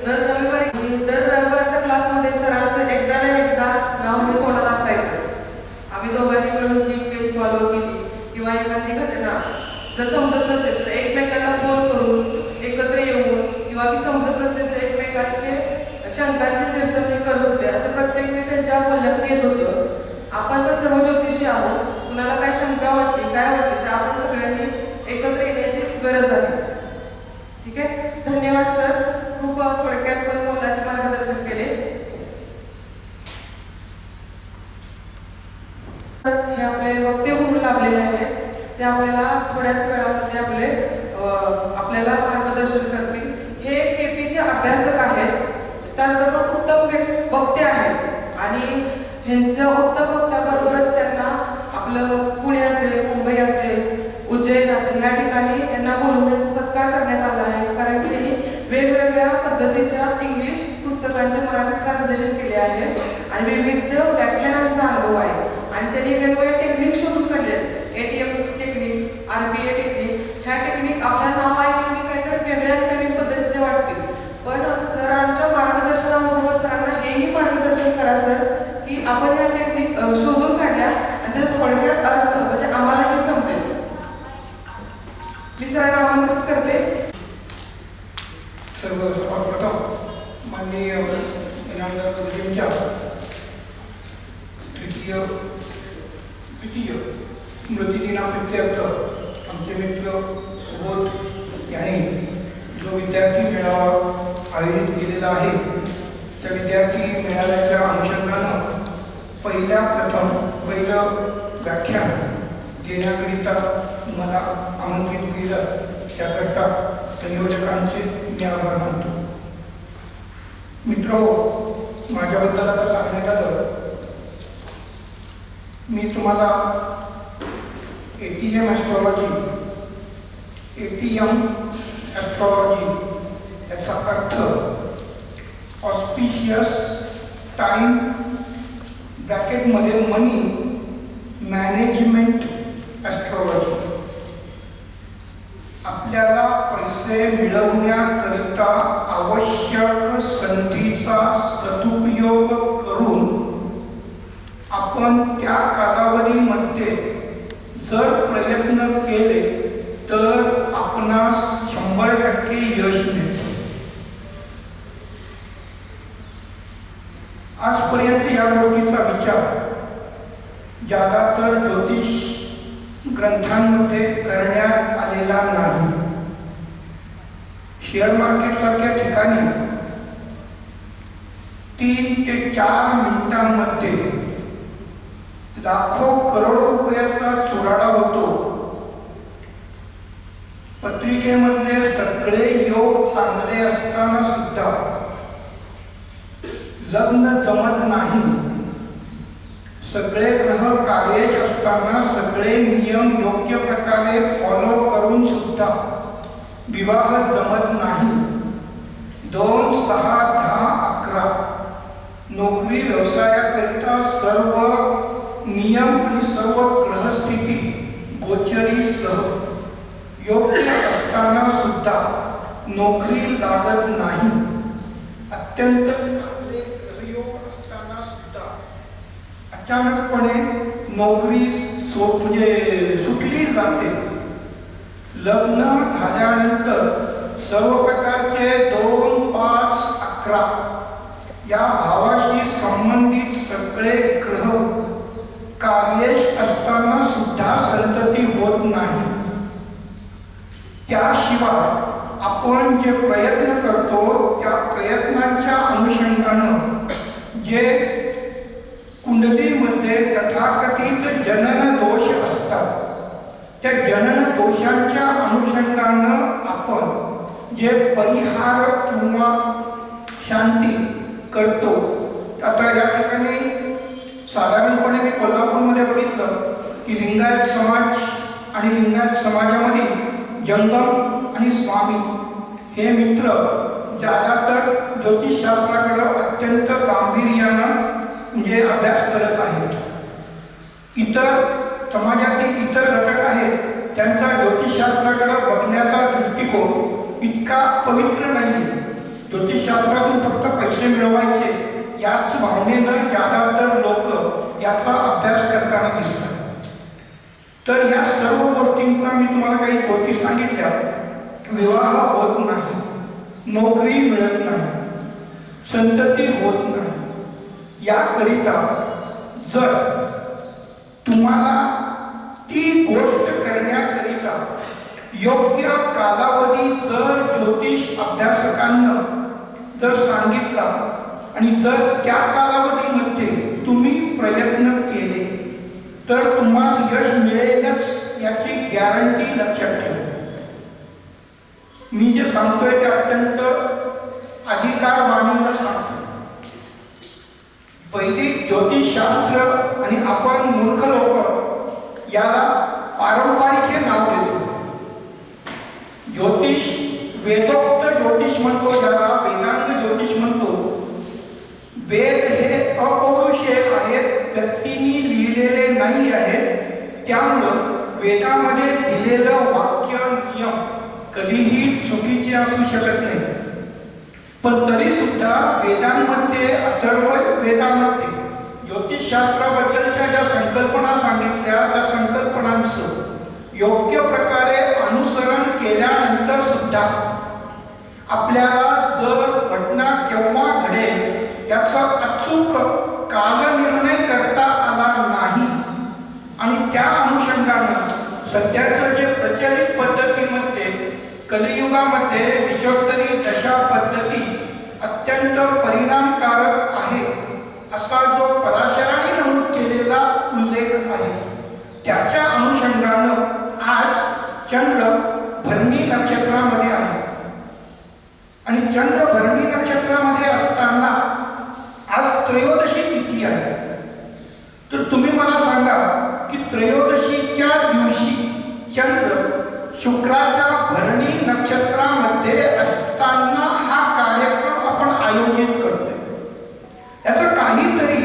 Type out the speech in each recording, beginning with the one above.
दर रविवारच्या क्लासमध्ये सरांचं एकदा ना एकदा नाव हे तोंडात असायचंच. आम्ही दोघांनी मिळून ही केस सॉल्व्ह केली किंवा एखादी घटना जर समजत नसेल तर एकमेकांना फोन करून एकत्र येऊन किंवा समजत नसेल तर एकमेकांचे शंकांची निरसनी करत होते. अशा प्रत्येक वेळी त्यांच्या बोलण्यात येत होतं. आपण पण सर्व ज्योतिषी आहोत, कुणाला काय शंका वाटली काय वाटली तर आपण सगळ्यांनी एकत्र येण्याची गरज आहे. ठीक आहे, धन्यवाद सर. खूप थोडक्यात पण मोलाचे मार्गदर्शन केले. हे आपले वक्ते म्हणून लाभलेले आहेत, ते आपल्याला थोड्याच वेळामध्ये आपल्याला मार्गदर्शन करतील. हे केपीचे अभ्यासक आहेत, त्याचबरोबर उत्तम वक्ते आहेत आणि ह्यांच्या उत्तम वक्त्याबरोबरच त्यांना आपलं पुणे असेल, मुंबई असेल, उज्जैन असेल या ठिकाणी यांना बोलवून त्यांचा सत्कार करण्यात आला आहे. कारण की त्यांनी वेगवेगळ्या पद्धतीच्या इंग्लिश पुस्तकांचे मराठी ट्रान्सलेशन केले आहे आणि विविध व्याख्यानांचा अनुभव आहे आणि त्यांनी वेगवेगळे टेक्निक शोधून काढले आहेत. ATM technique, RPA technique. ह्या टेक्निक आपल्या नाव ऐकलं की काहीतरी वेगळ्या नवीन पद्धतीचे वाटतील, पण सरांच्या मार्गदर्शनाबरोबर सरांना हेही मार्गदर्शन करा सर की आपण ह्या टेक्निक शोधून काढल्या आणि त्याचा थोडक्यात अर्थ म्हणजे आम्हालाही समजेल. मी सरांना आमंत्रित करते. सर्वप्रथम माननीय इनामदार गुरुजींच्या द्वितीय स्मृतिदिनाप्रित्यर्थ आमचे मित्र सुबोध यांनी जो विद्यार्थी मेळावा आयोजित केलेला आहे त्या विद्यार्थी मेळाव्याच्या अनुषंगानं पहिलं व्याख्यान देण्याकरिता मला आमंत्रित केलं, त्याकरता संयोजकांचे मी आभार मानतो. मित्र, माझ्याबद्दल आता सांगण्यात आलं. मी तुम्हाला ATM ॲस्ट्रॉलॉजी याचा अर्थ ऑस्पिशियस टाईम ब्रॅकेटमध्ये मनी मॅनेजमेंट ॲस्ट्रॉलॉजी. आपल्याला पैसे मिळवण्याकरिता आवश्यक संधीचा सदुपयोग करून आपण त्या कालावधीमध्ये जर प्रयत्न केले तर आपणास 100% यश मिळते. आजपर्यंत या गोष्टीचा विचार ज्यादातर ज्योतिष ग्रंथांमध्ये करण्यात आलेला नाही. शेअर मार्केट सारख्या ठिकाणी 3 ते 4 मिनिटांमध्ये लाखो करोडो रुपयाचा चुराडा होतो. पत्रिकेमधले सगळे योग चांगले असताना सुद्धा लग्न जमत नाही. सगळे ग्रह कार्यश असताना सगळे नियम योग्य प्रकारे फॉलो करून सुद्धा विवाह जमत नाही. 2, 6, 10, 11 नोकरी व्यवसायाकरिता सर्व नियम आणि सर्व ग्रहस्थिती गोचरीसह योग्य असताना सुद्धा नोकरी लागत नाही. अत्यंत चांगले ग्रहयोग असताना सुद्धा अचानकपणे नोकरी सुटली जाते. लग्न झाल्यानंतर सर्व प्रकारचे 2, 5, 11 या भावाशी संबंधित सगळे ग्रह कार्यश असताना सुद्धा संतती होत नाही. त्याशिवाय आपण जे प्रयत्न करतो त्या प्रयत्नांच्या अनुषंगानं जे कुंडलीमध्ये तथाकथित जनन दोष असतात त्या जनन दोषांच्या अनुषंगानं आपण जे परिहार किंवा शांती करतो. आता या ठिकाणी साधारणपणे मी कोल्हापूरमध्ये बघितलं की लिंगायत समाज आणि लिंगायत समाजामध्ये जंगम आणि स्वामी हे मित्र ज्यादातर ज्योतिषशास्त्राकडं अत्यंत गांभीर्यानं म्हणजे अभ्यास करत आहेत. इतर समाजातील इतर घटक आहेत त्यांचा ज्योतिषशास्त्राकडे बघण्याचा दृष्टिकोन इतका पवित्र नाही. ज्योतिषशास्त्रातून फक्त पैसे मिळवायचे याच भावनेनं ज्यादातर लोक याचा अभ्यास करताना दिसतात. तर या सर्व गोष्टींचा मी तुम्हाला काही गोष्टी सांगितल्या. विवाह होत नाही, नोकरी मिळत नाही, संतती होत नाही. याकरिता जर तुम्हाला ती गोष्ट करण्याकरिता योग्य कालावधी जर ज्योतिष अभ्यासकांना जर सांगितला आणि जर त्या कालावधीमध्ये तुम्ही प्रयत्न केले तर तुम्हाला यश मिळेलच याची गॅरंटी लक्षात ठेवा. मी जे सांगतोय ते अत्यंत अधिकारवाणीवर सांगतो. वैदिक ज्योतिषशास्त्र आणि आपण मूर्ख लोक याला पारंपरिक हे नाव देतो. ज्योतिष वेदोक्त ज्योतिष म्हणतो, ज्याला वेदांग ज्योतिष म्हणतो. वेद हे अपौरुषेय आहेत, व्यक्तींनी लिहिलेले नाही आहेत. त्यामुळं वेदामध्ये दिलेलं वाक्य नियम कधीही चुकीचे असू शकत नाही. पण तरी सुद्धा वेदांमध्ये, अथर्व वेदामध्ये ज्योतिषशास्त्राबद्दलच्या ज्या संकल्पना सांगितल्या त्या संकल्पनांचं योग्य प्रकारे अनुसरण केल्यानंतर सुद्धा आपल्याला जर घटना केव्हा घडेल याचा अचूक कालनिर्णय करता आला नाही आणि त्या अनुषंगाने सध्याचं जे प्रचलित पद्धतीमध्ये कलियुगामध्ये विश्वोत्तरी दशा पद्धती अत्यंत परिणामकारक आहे असा जो पराशराने नमूद केलेला उल्लेख आहे, त्याच्या अनुषंगानं आज चंद्र भरणी नक्षत्रामध्ये आहे. आणि चंद्र भरणी नक्षत्रामध्ये असताना आज त्रयोदशी तिथी आहे. तर तुम्ही मला सांगा की त्रयोदशीच्या दिवशी चंद्र शुक्राच्या भरणी नक्षत्रामध्ये असताना हा कार्यक्रम आपण आयोजित करतोय. त्याचं काहीतरी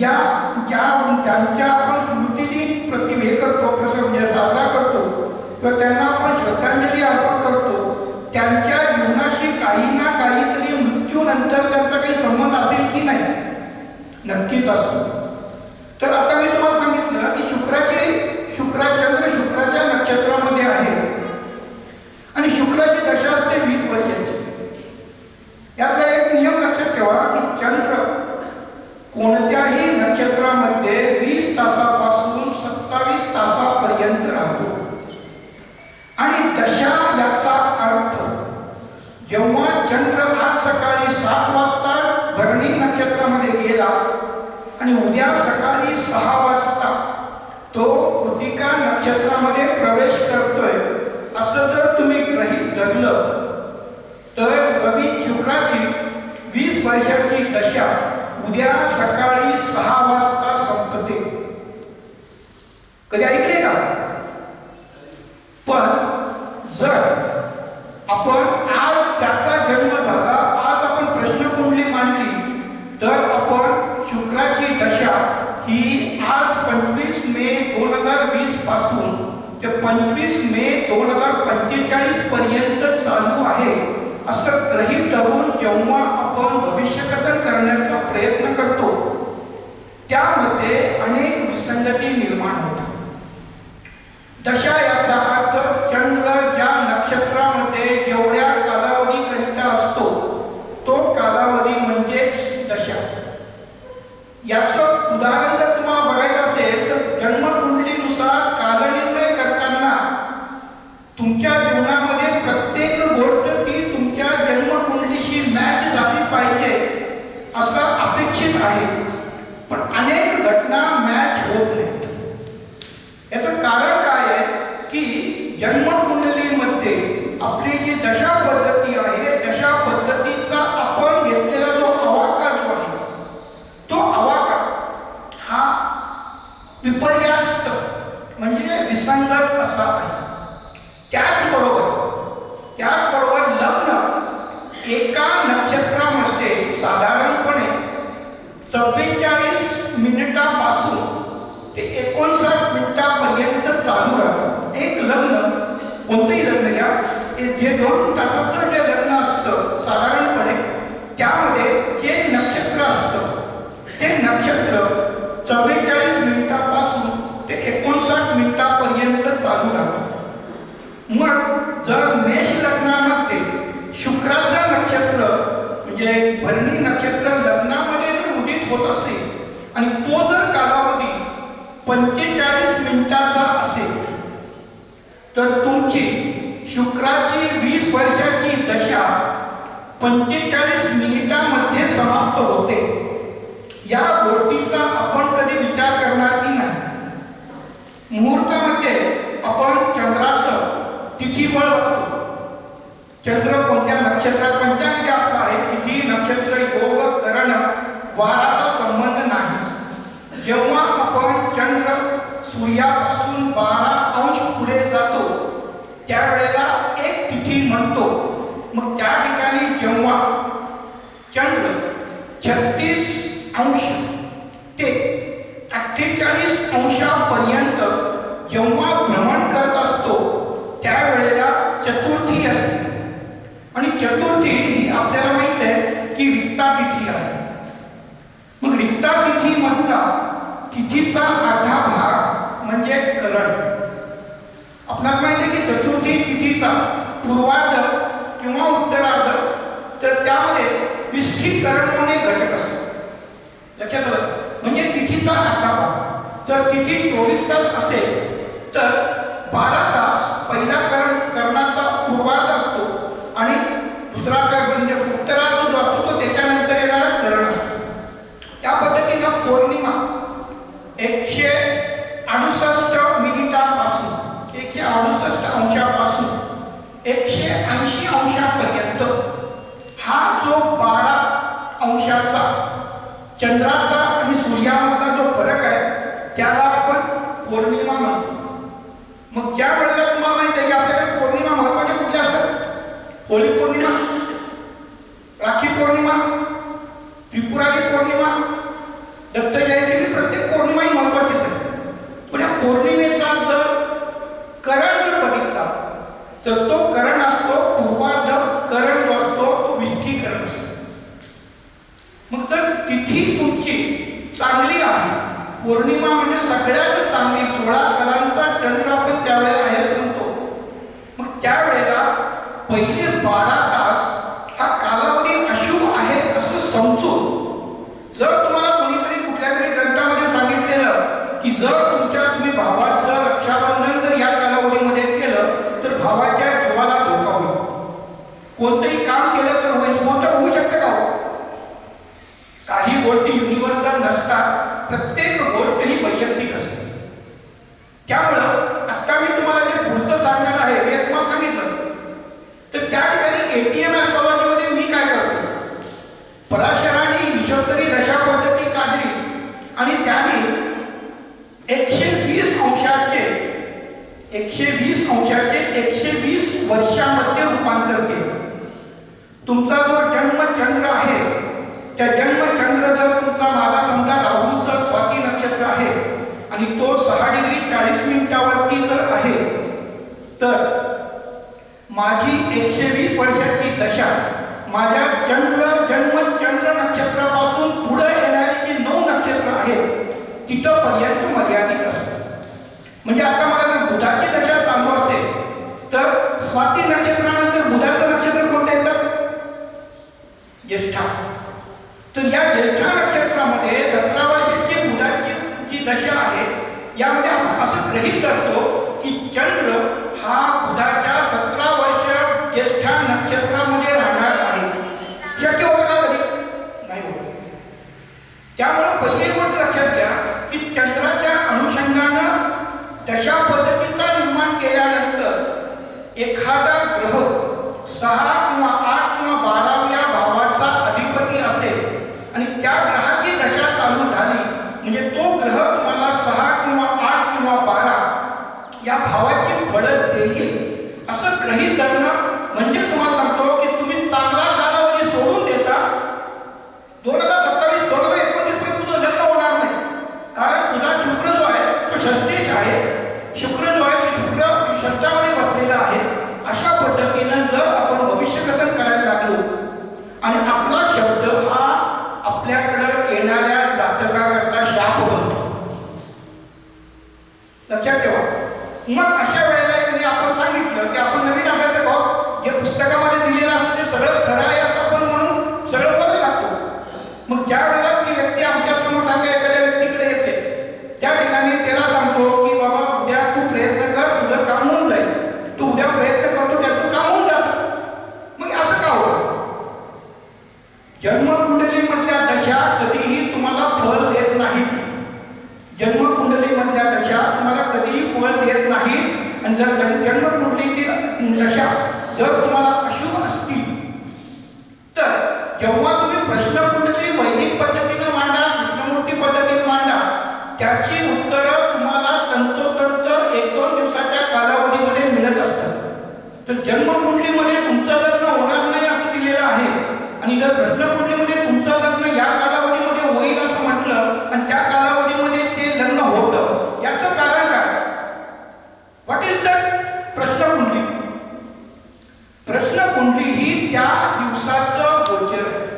या ज्यांच्या आपण स्मृतिदिन प्रतिभे करतो, प्रसंग साजरा करतो किंवा त्यांना आपण श्रद्धांजली अर्पण करतो, त्यांच्या जीवनाशी काही ना काहीतरी मृत्यूनंतर त्यांचा काही संबंध असेल की नाही? नक्कीच असतो. तर आता मी तुम्हाला सांगितलं की चंद्र शुक्राच्या नक्षत्रामध्ये आहे आणि शुक्राची दशा असते 20 वर्षाची. यातला एक नियम लक्षात ठेवा की चंद्र कोणत्याही नक्षत्रामध्ये 20 तासापासून 27 तासापर्यंत राहतो. आणि दशा याचा अर्थ जेव्हा चंद्र आज सकाळी 7 वाजता भरणी नक्षत्रामध्ये गेला आणि उद्या सकाळी 6 वाजता तो कृतिका नक्षत्रामध्ये प्रवेश करतोय असं जर तुम्ही गृहीत धरलं तर रवी शुक्राची 20 वर्षाची दशा उद्या सकाळी 6 वाजता संपते. कधी ऐकले का? पण जर आपण आज ज्याचा जन्म झाला, आज आपण प्रश्नकुंडली मांडली तर आपण शुक्राची दशा ही आज 25 मे 2020 पासून ते 25 मे 2045 पर्यंत चालू आहे असं गृहीत धरून जेव्हा आपण भविष्यकथन करण्याचा प्रयत्न करतो त्यामध्ये अनेक विसंगती निर्माण होतात. दशा याचा अर्थ चंद्र ज्या नक्षत्रामध्ये जेवढ्या कालावधीकरिता असतो तो कालावधी म्हणजेच दशा. याचं उदाहरण जर तुम्हाला बघायचं असेल तर जन्मकुंडलीनुसार कालनिर्णय करताना तुमच्या जीवनामध्ये प्रत्येक गोष्ट ती तुमच्या जन्मकुंडलीशी मॅच झाली पाहिजे असं अपेक्षित आहे. पण अनेक घटना मॅच होत नाहीत. याचं कारण काय आहे की जन्मकुंडलीमध्ये आपली जी दशा पद्धती आहे, दशा पद्धतीचा आपण घेतलेला जो अवाका जो आहे तो अवाका हा विपर्यास्त म्हणजे विसंगत असा आहे. त्याचबरोबर लग्न एका नक्षत्रामध्ये साधारणपणे 44 मिनिटापासून ते 59 मिनिटापर्यंत चालू राहतं. एक लग्न, कोणतंही लग्न घ्या, जे 2 तासाचं जे लग्न असतं साधारणपणे त्यामध्ये जे नक्षत्र असतं ते नक्षत्र 44 मिनिटापासून ते 59 मिनिटापर्यंत चालू राहतं. मग जर मेष लग्नामध्ये शुक्राचं नक्षत्र म्हणजे भरणी नक्षत्र लग्नामध्ये जर उदित होत असेल आणि तो जर कालावधी 45 मिनिटाचा असेल तर तुमची शुक्राची 20 वर्षाची दशा 45 मिनिटांमध्ये समाप्त होते. या गोष्टीचा आपण कधी विचार करणार की नाही. मुहूर्तामध्ये आपण चंद्राचं तिथीबळ बघतो. चंद्र कोणत्या नक्षत्रात पंचांग जे आपलं आहे तिथी नक्षत्र योग करण वाराचा संबंध नाही. जेव्हा आपण चंद्र सूर्यापासून 12 अंश पुढे जातो त्यावेळेला एक तिथी म्हणतो. मग त्या ठिकाणी जेव्हा चंद्र 36 अंश ते 48 अंशापर्यंत जेव्हा भ्रमण करत असतो त्यावेळेला चतुर्थी असते. आणि चतुर्थी ही आपल्याला माहित आहे की रिक्ता तिथी आहे. मग रिक्ता तिथी मधला तिथीचा अर्धा भाग म्हणजे करण. आपल्याला माहिती आहे की चतुर्थी तिथीचा पूर्वार्ध किंवा उत्तरार्ध तर त्यामध्ये विष्ठीकरण म्हणून एक घटक असतो. लक्षात आलं. म्हणजे तिथीचा अर्धा भाग. जर तिथी 24 तास असेल तर 12 तास पहिला करणाचा पूर्वार्ध असतो आणि दुसरा म्हणजे उत्तरार्ध जो असतो तो त्याच्यानंतर येणारा करण असतो. त्या पद्धतीनं पौर्णिमा 168 मिनिटांपासून 168 अंशापासून 180 अंशापर्यंत हा जो 12 अंशाचा चंद्राचा आणि सूर्यामधला जो फरक आहे त्याला आपण पौर्णिमा म्हणतो. मग ज्या वेळेला तुम्हाला माहिती आहे की आपल्याकडे पौर्णिमा महत्वाच्या कुठल्या असतात. होळी पौर्णिमा, राखी पौर्णिमा, त्रिपुरारी पौर्णिमा, दत्त जयंती, प्रत्येक पौर्णिमा ही महत्वाचीच आहे. पण या पौर्णिमेचा जर करण जर बघितला तर तो करण असतो पूर्वार्ध करण जो असतो तो विष्ठीकरण असतो. मग जर तिथी तुमची चांगली आहे, पौर्णिमा म्हणजे सगळ्यात चांगली 16 कलांचा चंद्र आपण त्यावेळेला आहे असं म्हणतो. मग त्यावेळेला पहिले 12 तास हा कालावधी अशुभ आहे असं समजून जर तुम्हाला कोणीतरी कुठल्या तरी ग्रंथामध्ये सांगितलेलं की जर तुम्ही भावाचं रक्षाबंधन जर या कालावधीमध्ये केलं तर भावाच्या जीवाला धोका होईल, कोणतंही काम केलं तर होईल, मोठं होऊ शकतं का? काही गोष्टी युनिव्हर्सल नसतात. प्रत्येक गोष्ट ही वैयक्तिक असते. त्यामुळं आता मी तुम्हाला जे पुढचं सांगणार आहे मी तुम्हाला सांगितलं तर त्या ठिकाणी ATM ॲस्ट्रॉलॉजीमध्ये मी काय करतो, पराशरांनी विषोत्तरी दशा पद्धती काढली आणि त्याने 120 अंशाचे 120 वर्षामध्ये रूपांतर केलं. तुमचा जो जन्मचंद्र आहे त्या जन्मचंद्र जर तुमचा माझा समजा राहूचं स्वाती नक्षत्र आहे आणि तो 6 डिग्री 40 मिनिटावरती जर आहे तर माझी 120 वर्षाची दशा माझ्या जन्मचंद्र नक्षत्रापासून पुढे येणारी जी 9 नक्षत्र आहेत तिथपर्यंत मर्यादित असते. म्हणजे आता मला जर बुधाची दशा चालू असेल तर स्वाती नक्षत्रानंतर बुधाचं नक्षत्र कोणतं येतं? ज्येष्ठा. तर या ज्येष्ठा नक्षत्रामध्ये 17 वर्षाची बुधाची जी दशा आहे यामध्ये आपण असं गृहीत धरतो की चंद्र हा बुधाच्या 17 वर्ष ज्येष्ठा नक्षत्रामध्ये राहणार आहे. शक्य होतं का कधी? नाही होत. त्यामुळे पहिली गोष्ट लक्षात घ्या की चंद्राच्या अनुषंगानं दशा पद्धतीचा निर्माण केल्यानंतर एखादा ग्रह 6 किंवा 8 किंवा 12व्या भावाचा अधिपती असेल आणि त्या ग्रहाची दशा चालू झाली म्हणजे तो ग्रह तुम्हाला 6 किंवा 8 किंवा 12 या भावाची बढत देईल असं गृहीत धरणं. म्हणजे तुम्हाला सांगतो की तुम्ही चांगला कालावधी सोडून देता 2027 2029 पर्यंत तुझं लग्न होणार नाही. कारण तुझा शुक्र जो आहे तो षष्ठेश आहे. शुक्र जो आहे शुक्र षष्ठामध्ये बसलेला आहे. अशा पद्धतीनं जर आपण भविष्यकथन करायला लागलो आणि आपला शब्द लक्षात ठेवा. मग अशा वेळेला आपण सांगितलं की आपण नवीन अभ्यासक आहोत, जे पुस्तकामध्ये दिलेलं असतं ते सगळंच खरं आहे असं आपण म्हणून सगळं बदल लागतो. मग ज्या वेळेला ती व्यक्ती आमच्या समोर सारख्या एखाद्या व्यक्तीकडे येते, त्या ठिकाणी त्याला सांगतो की बाबा उद्या तू प्रयत्न कर, तुझं काम होऊन जाईल. तू उद्या प्रयत्न करतो, त्याचं काम होऊन जातं. मग असं का होतं? जन्मकुंडलीमधल्या दशा कधीही तुम्हाला फळ देत नाहीत. जन्मकुंडलीमधल्या दशा तुम्हाला कधीही फळ देत नाहीत. आणि जर जन्मकुंडलीतील दशा जर तुम्हाला अशुभ असतील तर जेव्हा तुम्ही प्रश्नकुंडली वैदिक पद्धतीने मांडा, कृष्णमूर्ती पद्धतीने मांडा, त्याची उत्तरं तुम्हाला तंतोतंत 1-2 दिवसाच्या कालावधीमध्ये मिळत असतात. तर जन्मकुंडलीमध्ये तुमचं लग्न होणार नाही असं दिलेलं आहे, आणि जर प्रश्नकुंडलीमध्ये तुमचं लग्न या कालावधीमध्ये होईल असं म्हटलं आणि त्या कालावधीमध्ये ते लग्न होतं, याचं कारण काय? व्हॉट इज दॅट प्रश्नकुंडली? प्रश्नकुंडली ही त्या दिवसाचं गोचर आहे.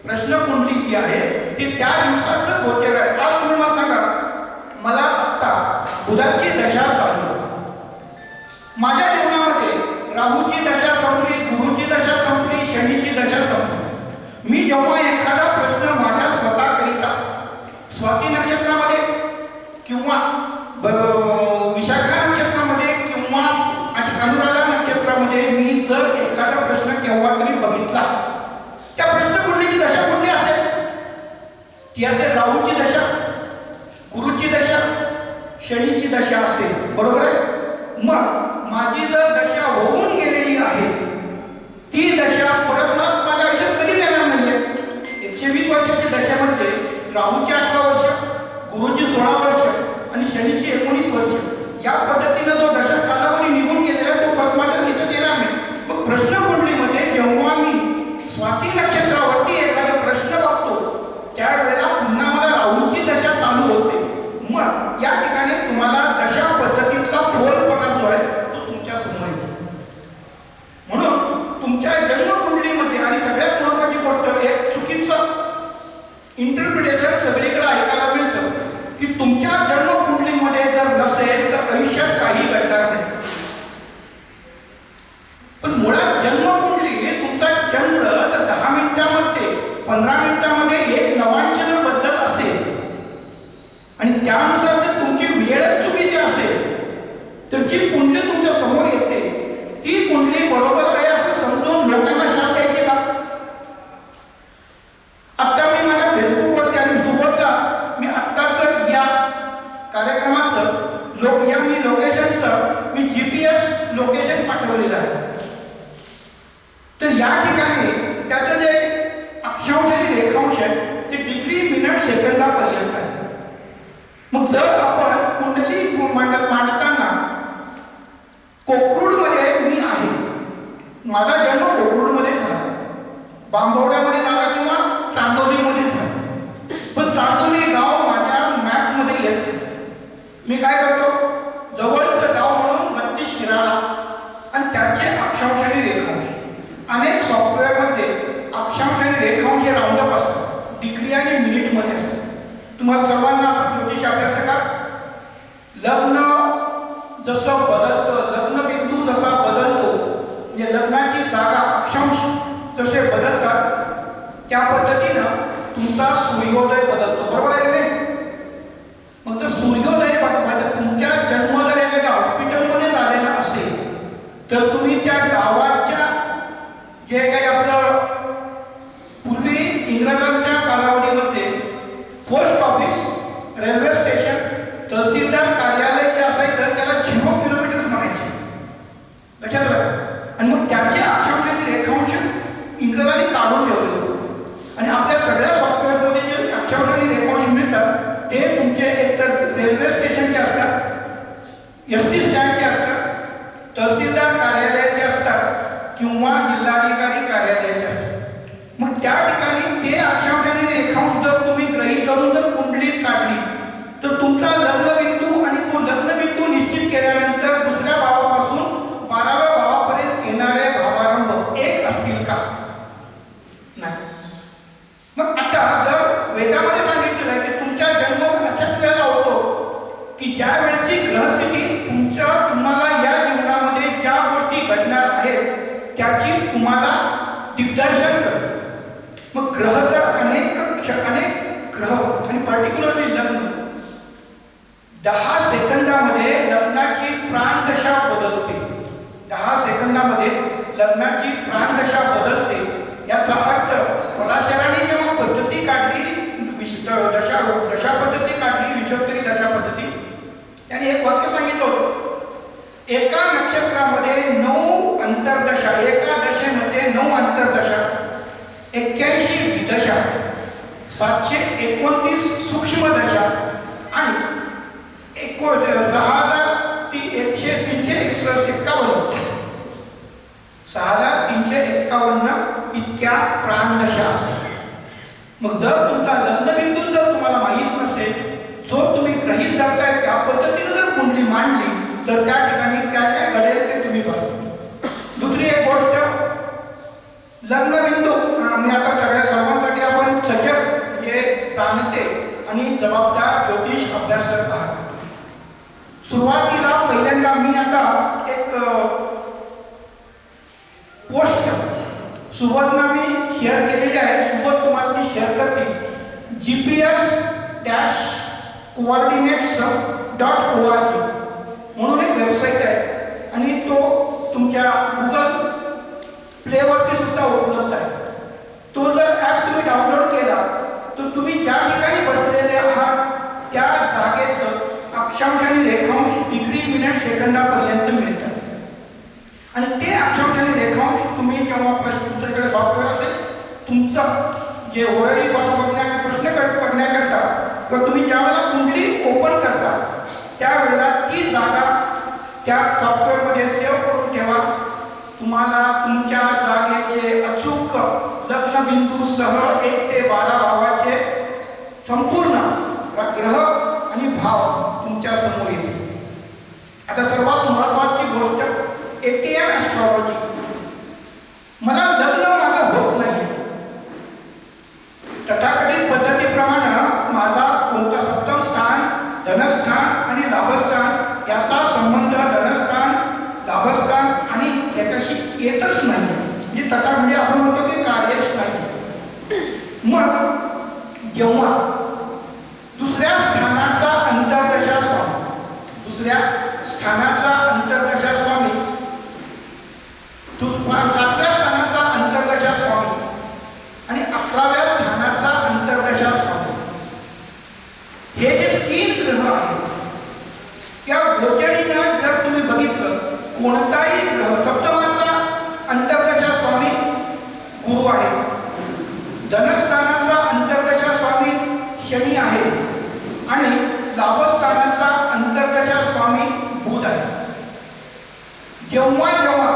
प्रश्नकुंडली जी आहे ती त्या दिवसाचं गोचर आहे. आज तुम्ही मला सांगा, मला आत्ता बुधाची दशा चालू आहे, माझ्या जीवनामध्ये राहूची दशा संपली, गुरुची दशा संपली, शनीची दशा संपली. मी जेव्हा एखादा प्रश्न माझ्या स्वतःकरिता स्वाती नक्षत्रामध्ये किंवा विशाखा नक्षत्रामध्ये किंवा अनुराधा नक्षत्रामध्ये मी जर एखादा प्रश्न केव्हा तरी बघितला, त्या प्रश्नकुंडलीची दशा कुठली असेल? ती असेल राहूची दशा, गुरुची दशा, शनीची दशा असेल. बरोबर आहे? मग माझी जर दशा होऊन गेलेली आहे, ती दशा परत मला माझ्या आयुष्यात कधी येणार नाहीये. 120 वर्षाच्या दशामध्ये राहूची 18 वर्ष, गुरुची 16 वर्ष आणि शनीची 19 वर्ष, या पद्धतीनं जो दशा कालावधी निघून गेलेला तो परत माझ्या याच्यात येणार नाही. मग प्रश्नकुंडलीमध्ये जेव्हा मी स्वाती नक्षत्रावरती एखादा प्रश्न बघतो, त्यावेळेला पुन्हा मला राहूची दशा चालू होते. मग या ठिकाणी तुम्हाला दशा पद्धतीतला फोलपणा जो आहे तो तुमच्या समोर येतो. म्हणून तुमच्या जन्मकुंडलीमध्ये, आणि सगळ्यात महत्त्वाची गोष्ट, एक चुकीचं इंटरप्रिटेशन सगळीकडे ऐकायला मिळतं की तुमच्या जन्मकुंडलीमध्ये जर नसेल तर आयुष्यात काही घडणार नाही. पण मुळात जन्मकुंडली हे तुमचा चंद्र तर 10 मिनिटांमध्ये 15 मिनिटांमध्ये एक नवांश जर बदलत असेल आणि त्यानुसार जर तुमची वेळच चुकीची असेल तर जी कुंडली तुमच्या समोर येते ती कुंडली बरोबर आहे असं समजून लोकांना शाप द्यायचे का? आता मी माझ्या फेसबुकवरती आणि सुबोधला मी आत्ताच या कार्यक्रमाचं मी लोकेशनचं मी GPS लोकेशन पाठवलेलं आहे. तर या ठिकाणी त्याचं जे अक्षांश आणि रेखांश आहे ते डिग्री मिनिट सेकंदापर्यंत आहे. मग जर आपण कुंडली मांडताना कोकरूडमध्ये मी आहे, माझा जन्म कोकरूडमध्ये झाला, बांबवड्यामध्ये झाला किंवा चांदोलीमध्ये झाला, पण चांदोली गाव माझ्या मॅपमध्ये येत नाही. मी काय करतो, जवळचं गाव म्हणून 32 शिराळा आणि त्याचे अक्षांश आणि रेखांश. अनेक सॉफ्टवेअरमध्ये अक्षांश आणि रेखांश हे राऊंड अप असतात, डिग्री आणि मिनिटमध्ये असतात. तुम्हाला सर्वांना आपण ज्योतिष अभ्यासकात लग्न जसं बदलतं, लग्नबिंदू जसा बदलतो, म्हणजे लग्नाची जागा अक्षांश जसे बदलतात त्या पद्धतीनं तुमचा सूर्योदय बदलतो. बरोबर आहे की नाही? मग जर सूर्योदय तुमच्या जन्म जर एखाद्या हॉस्पिटलमध्ये झालेला असेल तर तुम्ही त्या गावाच्या जे काही आपलं पूर्वी इंग्रजांच्या कालावधीमध्ये पोस्ट ऑफिस, रेल्वे स्टेशन, तहसीलदार कार्यालय जे असायचं त्याला 0 किलोमीटर्स म्हणायचे. लक्षात आलं? आणि मग त्याचे अक्षांश आणि रेखांश इंग्रजांनी काढून ठेवले होते. आणि आपल्या सगळ्या सॉफ्टवेअरमध्ये जे अक्षांश आणि रेखांश मिळतात ते तुमचे एकतर रेल्वे स्टेशनचे असतात, SD स्टँडचे असतात, तहसीलदार कार्यालयाचे असतात किंवा जिल्हाधिकारी कार्यालयाचे असतात. मग त्या ठिकाणी ते अक्षांश आणि रेखांश जर तुम्ही गृहीत धरून जर कुंडली काढली तर तुमचा लग्नबिंदू आणि तो लग्नबिंदू निश्चित केल्यानंतर दुसऱ्या भावापासून 12व्या भावापर्यंत येणारे भावारंभ एक असतील का? नाही. मग आता जर वेदामध्ये सांगितलेलं आहे की तुमच्या जन्म अशाच वेळेला होतो की ज्या वेळेची सध्याची ग्रहस्थिती तुम्हाला या जीवनामध्ये ज्या गोष्टी घडणार आहेत त्याची तुम्हाला दिग्दर्शन करते. मग ग्रह तर अनेक ग्रह आणि पर्टिक्युलरली लग्न 10 सेकंदामध्ये लग्नाची प्राणदशा बदलते. 10 सेकंदामध्ये लग्नाची प्राणदशा बदलते. याचा अर्थ पराशराने जेव्हा पद्धती काढली, दशा पद्धती काढली, विषोत्तरी दशा पद्धती, त्याने एक वाक्य सांगितलं होतं, एका नक्षत्रामध्ये 9 अंतर्दशा, एका दशेमध्ये 9 अंतर्दशा, 81 विदशा, 729 सूक्ष्म दशा आणि 6,351 इतक्या प्राणदशा असतात. मग जर तुमचा लग्नबिंदू जर तुम्हाला माहीत नसेल, जो तुम्ही ग्रहित धरताय त्या पद्धतीने जर कुंडली मांडली तर त्या ठिकाणी काय काय घडेल ते तुम्ही बघा. दुसरी एक गोष्ट, लग्नबिंदू मी आता सगळ्या सर्वांसाठी आपण सजग म्हणजे जाणते आणि जबाबदार ज्योतिष अभ्यासक आहात. सुरुवातीला पहिल्यांदा मी आता एक पोस्ट सुरुवातीला मी शेअर केलेली आहे, सुरुवात तुम्हाला मी शेअर करते. GPS-coordinates.org म्हणून एक वेबसाईट आहे आणि तो तुमच्या गुगल प्लेवरती सुद्धा उपलब्ध आहे. तो जर ॲप तुम्ही डाउनलोड केला तर तुम्ही ज्या ठिकाणी बसलेले आहात त्या जागेचं अक्षांश आणि रेखांश डिग्री मिनिट सेकंदापर्यंत मिळतात. आणि ते अक्षांश आणि रेखांश तुम्ही जेव्हा तुमच्याकडे सॉफ्टवेअर असेल, तुमचा जे ओरली प्रश्न करण्याकरता किंवा तुम्ही ज्यावेळेला कुंडली ओपन करता त्यावेळेला ती जागा त्या सॉफ्टवेअरमध्ये सेव्ह करून ठेवा. तुम्हाला तुमच्या जागेचे अचूक लग्नबिंदूसह 1 ते 12 भावाचे संपूर्ण ग्रह आणि भाव तुमच्या समोर येते. आता सर्वात महत्त्वाची गोष्ट ATM ॲस्ट्रॉलॉजी. मला लग्न माझं होत नाही, तथाकथित पद्धतीप्रमाणे माझा कोणता सप्तम स्थान, धनस्थान आणि लाभस्थान याचा संबंध धनस्थान, लाभस्थान आणि याच्याशी येतच नाही. म्हणजे म्हणजे आपण म्हणतो की कार्यच नाही. मग जेव्हा दुसऱ्या स्थानाचा अंतर्दशा स्वामी, दुसऱ्या स्थानाचा अंतर्दशा स्वामी, 7व्या स्थानाचा अंतर्दशा स्वामी आणि 11व्या स्थानाचा अंतर्दशा स्वामी, हे जे 3 ग्रह आहेत त्या गोचरीनं जर तुम्ही बघितलं, कोणताही ग्रह, सप्तमाचा अंतर्दशा स्वामी गुरु आहे, धनस्थानाचा अंतर्दशा स्वामी शनी आहे आणि लाभस्थानाचा अंतर्दशा स्वामी बुध आहे. जेव्हा जेव्हा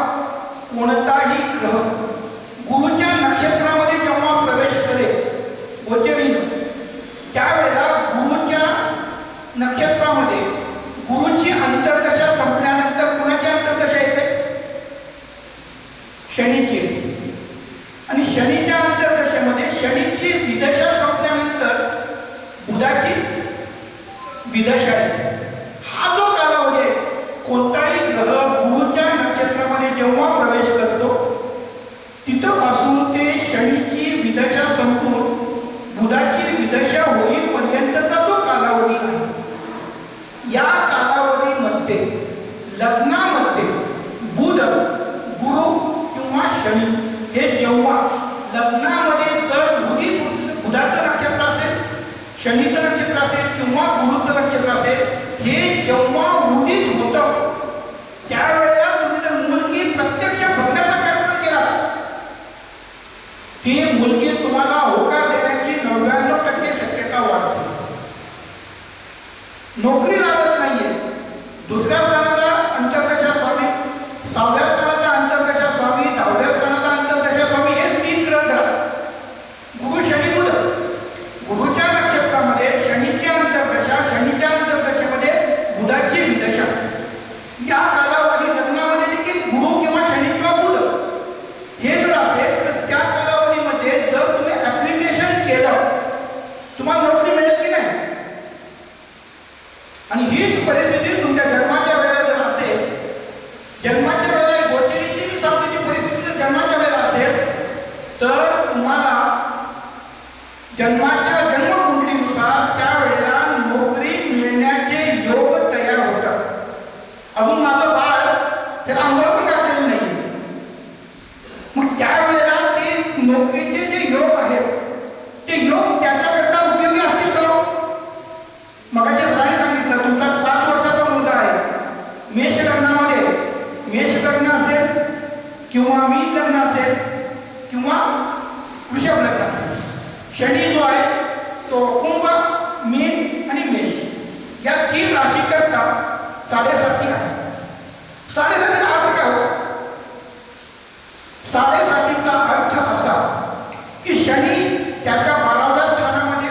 कोणताही ग्रह गुरुच्या नक्षत्रामध्ये जेव्हा प्रवेश करेल गोचरीनं, त्यावेळेला गुरुच्या नक्षत्रामध्ये गुरुची अंतर्दशा संपल्यानंतर कुणाची अंतर्दशा येते? शनीची येते. आणि शनीच्या अंतर्दशेमध्ये शनीची विदशा संपल्यानंतर बुधाची विदशा येते. हा जो कालावधी आहे, कोणताही ग्रह गुरुच्या नक्षत्रामध्ये जेव्हा प्रवेश करतो तिथपासून ते शनीची विदशा संपून बुधाची विदशा होईपर्यंतचा जो कालावधी आहे, या कालावधीमध्ये लग्नामध्ये बुध, गुरु किंवा शनी हे जेव्हा लग्नामध्ये जर बुधाचं नक्षत्र असेल, शनीचं नक्षत्र असेल किंवा गुरुचं नक्षत्र असेल, हे जेव्हा उदित होतं त्यावेळेला तुम्ही जर मुलगी प्रत्यक्ष बघण्याचा कार्यक्रम केला, ती मुलगी तुम्हाला होकार देण्याची 99% शक्यता वाढते. नोकरी लागत नाहीये. दुसऱ्या स्थानाचा अंतर्दशा स्वामी, 6व्या स्थानाचा अंतर्दशा स्वामी, 10व्या स्थानाचा अंतर्दशा स्वामी, हेच 3 ग्रह धरा. गुरु, शनी, बुध. गुरुच्या नक्षत्रामध्ये शनीची अंतर्दशा, शनीच्या अंतर्दशेमध्ये बुधाची विदशा. या कालावधी लग्नामध्ये देखील गुरु किंवा शनी किंवा बुध हे जर असेल तर त्या कालावधीमध्ये जर त्याला अंघोळ पण घातलेलं नाही. मग त्यावेळेला ते नोकरीचे जे योग आहेत ते योग त्याच्याकरता उपयोगी असतील का? मगाशी सरांनी सांगितलं तुमचा 5 वर्षाचा मुलगा आहे, मेष लग्नामध्ये, मेष लग्न असेल किंवा मीन लग्न असेल किंवा वृषभ लग्न असेल. शनी जो आहे तो कुंभ, मीन आणि मेष या 3 राशी करता 7.5 आहे. 7.5चा अर्थ काय हो? 7.5चा अर्थ असा की शनी त्याच्या 12व्या स्थानामध्ये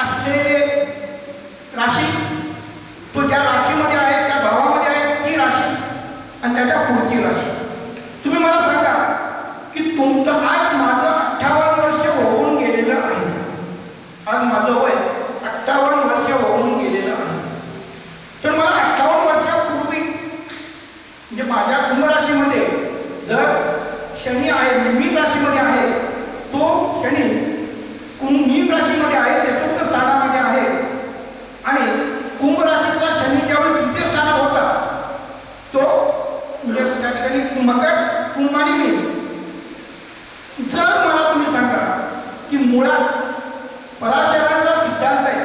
असलेले राशी, तो ज्या राशीमध्ये आहे त्या भावामध्ये आहे ती राशी आणि त्याच्या पुढची राशी. तुम्ही मला सांगा की तुमचं आज माझं 58 वर्ष होऊन गेलेलं आहे. आज माझं वय 58 वर्ष होऊन गेलेलं आहे. तर मला 58 वर्षापूर्वी म्हणजे माझ्या कुंभ राशीमध्ये जर शनी आहे, मीन राशीमध्ये आहे, तो शनी मीन राशीमध्ये आहे, चतुर्थ स्थानामध्ये आहे आणि कुंभ राशीतला शनी ज्यावेळी तृतीय स्थानात होता तो म्हणजे त्या ठिकाणी मकर, कुंभ आणि मीन. जर मला तुम्ही सांगा की मुळात पराशरांचा सिद्धांत आहे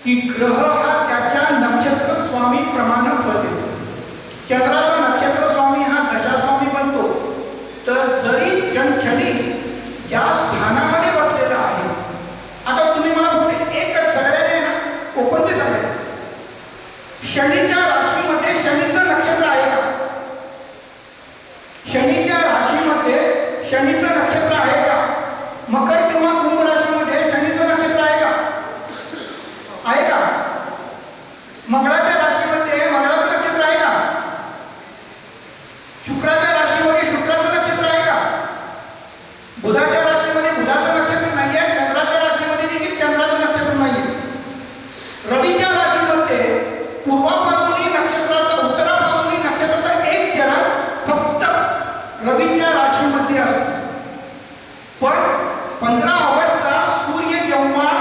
की ग्रह हा त्याच्या नक्षत्र स्वामी प्रमाणे फळ देतो. चंद्राचा नक्षत्र स्वामी हा दशास्वामी बनतो. तर जरी शनी ज्या स्थानामध्ये बसलेला आहे, आता तुम्ही मला फक्त एकच सगळ्याने ना ओपनली सांगायचं, शनीच्या राशीमध्ये शनीचं नक्षत्र आहे का? शनीच्या राशीमध्ये शनीचं नक्षत्र आहे का? मकर किंवा कुंभ राशीमध्ये शनीचं नक्षत्र आहे का? आहे का? मंगळाच्या राशीमध्ये मंगळाचं नक्षत्र आहे का? शुक्राच्या राशीमध्ये शुक्राचं नक्षत्र आहे का? बुधाच्या राशीमध्ये बुधाचं नक्षत्र नाही आहे. चंद्राच्या राशीमध्ये देखील चंद्राचं नक्षत्र नाही आहे. रवीच्या राशीमध्ये पूर्वा फाल्गुनी नक्षत्राचा, उत्तरा फाल्गुनी नक्षत्राचा एक चरण फक्त रवीच्या राशीमध्ये असतो. पण 15 ऑगस्टला सूर्य जेव्हा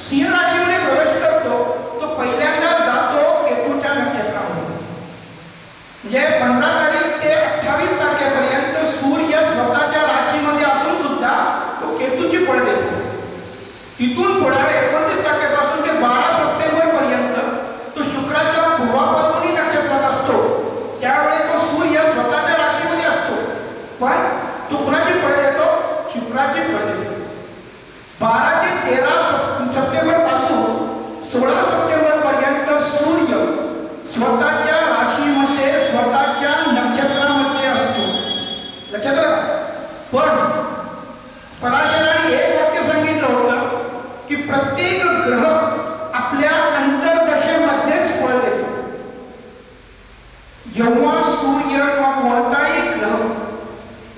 सिंह राशीमध्ये प्रवेश करतो तो पहिल्यांदा जातो केतूच्या नक्षत्रामध्ये. म्हणजे 15 तारीख ते 28 तारखेपर्यंत सूर्य स्वतःच्या राशीमध्ये असून सुद्धा तो केतूची फळ देतो. तिथून पुढे 29 तारखेपासून ते 12 सप्टेंबर पर्यंत तो शुक्राच्या पूर्वा फाल्गुनी नक्षत्रात असतो. त्यावेळी तो सूर्य स्वतःच्या राशीमध्ये असतो पण तो कुणाची फळ देतो? शुक्राची फळ देतो. 12 ते 13 सप्टेंबर पासून 16 सप्टेंबर पर्यंत सूर्य स्वतःच्या राशीमध्ये स्वतःच्या नक्षत्रामध्ये असतो. लक्षात आलं? पण पराशरांनी एक वाक्य सांगितलं होतं की प्रत्येक ग्रह आपल्या अंतर्दशेमध्येच फळ देतो. जेव्हा सूर्य किंवा कोणताही ग्रह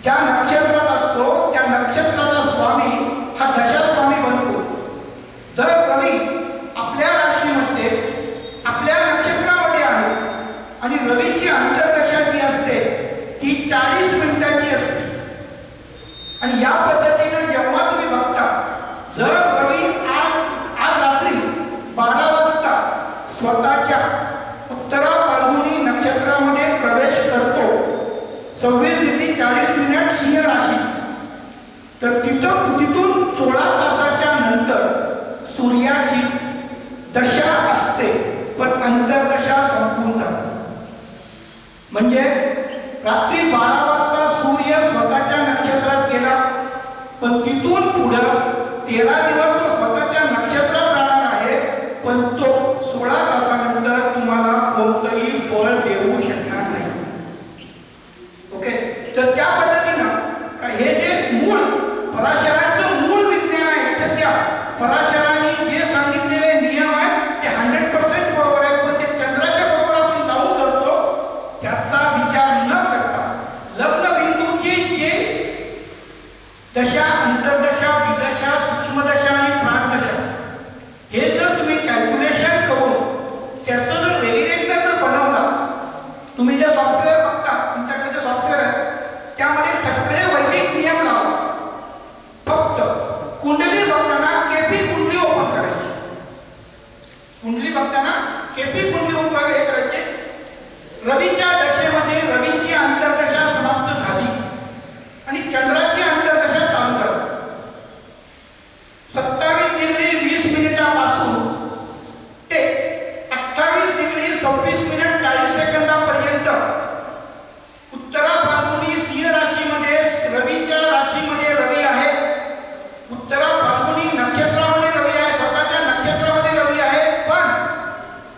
ज्या नक्षत्रात असतो त्या नक्षत्राचा स्वामी हा दशास्वामी बनतो. जर रवी आपल्या राशीमध्ये आपल्या नक्षत्रामध्ये आहे आणि रवीची अंतर्दशा जी असते ती 40 मिनिटाची असते आणि या पद्धतीने जेव्हा तुम्ही बघता जर रवी आज रात्री 12 वाजता स्वतःच्या उत्तरा फाल्गुनी नक्षत्रामध्ये प्रवेश करतो 26 डिग्री 40 मिनिट सिंह राशी, तर तिथून 16 तासाच्या नंतर सूर्याची दशा असते पण अंतर्दशा संपून जाते. म्हणजे रात्री 12 वाजता सूर्य स्वतःच्या नक्षत्रात गेला पण तिथून पुढं 13 दिवस तो स्वतःच्या नक्षत्रात राहणार आहे पण तो 16 तासानंतर तुम्हाला कोणतंही फळ देऊ शकणार नाही. ओके, तर त्या पद्धतीनं हे जे मूळ पराशरांचं मूळ विज्ञान आहे, सध्या पराशरांनी जे सांगितलेले नियम आहेत ते 100% बरोबर आहेत. पण ते चंद्राच्या बरोबर आपण लावून करतो त्याचा विचार न करता लग्न बिंदूची जे दशा, अंतर्दशा, विदशा, सूक्ष्मदशा आणि प्रागदशा हे जर तुम्ही कॅल्क्युलेशन करून रवीच्या दशेमध्ये रवीची अंतर्दशा समाप्त झाली आणि चंद्राची अंतर्दशा चालू झाली. 27 डिग्री 20 मिनिटापासून ते 28 डिग्री 26 मिनिट 40 सेकंदापर्यंत उत्तरा फाल्गुनी सिंह राशीमध्ये रवीच्या राशीमध्ये रवी आहे. उत्तरा फाल्गुनी नक्षत्रामध्ये रवी आहे, स्वतःच्या नक्षत्रामध्ये रवी आहे. पण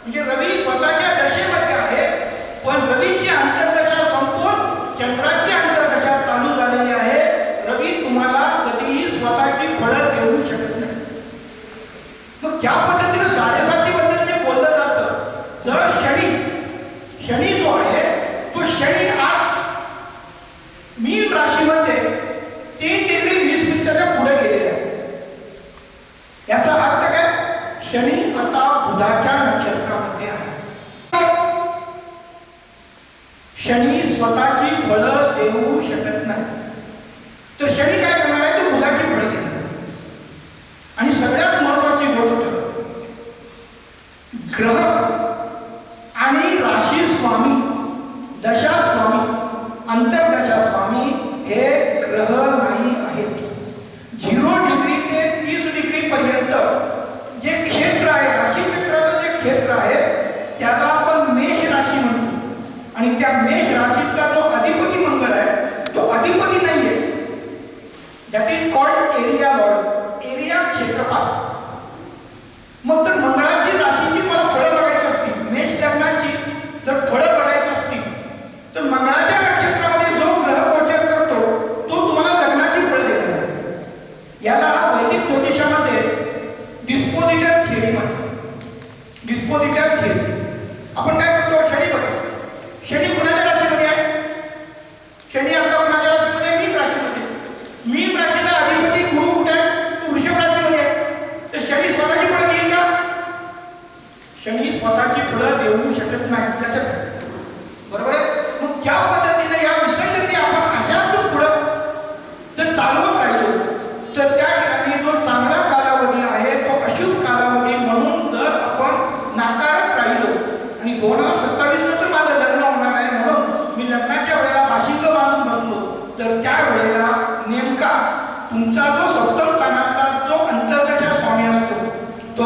म्हणजे रवी स्वतःच्या दशेमध्ये आहे, पण रवीची अंतर्दशा संपून चंद्राची अंतर्दशा चालू झालेली आहे. रवी तुम्हाला कधीही स्वतःची फळं देऊ शकत नाही. मग ज्या पद्धतीने साडेसातीबद्दल जे बोललं जातं, जर शनी जो आहे तो शनी आज मीन राशीमध्ये 3 डिग्री 20 मिनिटाच्या पुढे गेलेला आहे. याचा अर्थ काय? शनी आता बुधाच्या नक्षत्रामध्ये आहे. शनी स्वतःची फळं देऊ शकत नाही, तर शनी काय करणार आहे? तो बुधाची फळं देणार. आणि सगळ्यात महत्वाची गोष्ट, ग्रह आणि राशी स्वामी, दशा स्वामी, अंतर्दशा स्वामी हे ग्रह नाही आहेत. 0 डिग्री ते 30 डिग्री पर्यंत जे क्षेत्र आहे, राशी चक्राचं जे क्षेत्र आहे त्याला आपण मेष राशी म्हणतो. आणि त्या मेष राशीचा जो अधिपती मंगळ आहे तो अधिपती नाहीये. That is called area Lord, area क्षेत्रफळ. मग तर मंगळाची राशीची मला फळं बघायची असतील, मेष लग्नाची जर फळं बघायची असतील, तर मंगळाच्या नक्षत्रामध्ये जो ग्रह गोचर करतो तो तुम्हाला लग्नाची फळं देणार आहे. याला वैदिक ज्योतिषामध्ये डिस्पोजिटर थिअरी म्हणतात. Dispositor theory. आपण काय करतो? शनी बघतो. शनी कुणाच्या राशीमध्ये आहे? शनी आता कुणाच्या राशीमध्ये? मीन राशीमध्ये. मीन राशीला अधिपती गुरु कुठे आहे? तो वृषभ राशीमध्ये आहे. तर शनी स्वतःची फळं देईल का? शनी स्वतःची फळं देऊ शकत नाही. त्याच्यात बरोबर आहे. मग ज्या पद्धतीने या विसंगती आपण अशाच पुढं जर चालवत राहिलो, तर त्या ठिकाणी जो चांगला कालावधी आहे तो अशुभ कालावधी म्हणून जर आपण नाकारत राहिलो आणि 2027 नंतर माझं लग्न होणार आहे म्हणून मी लग्नाच्या वेळेला बाशिंग बांधून बसलो, तर त्या वेळेला नेमका तुमचा जो सप्तम स्थानाचा जो अंतर्दशा स्वामी असतो तो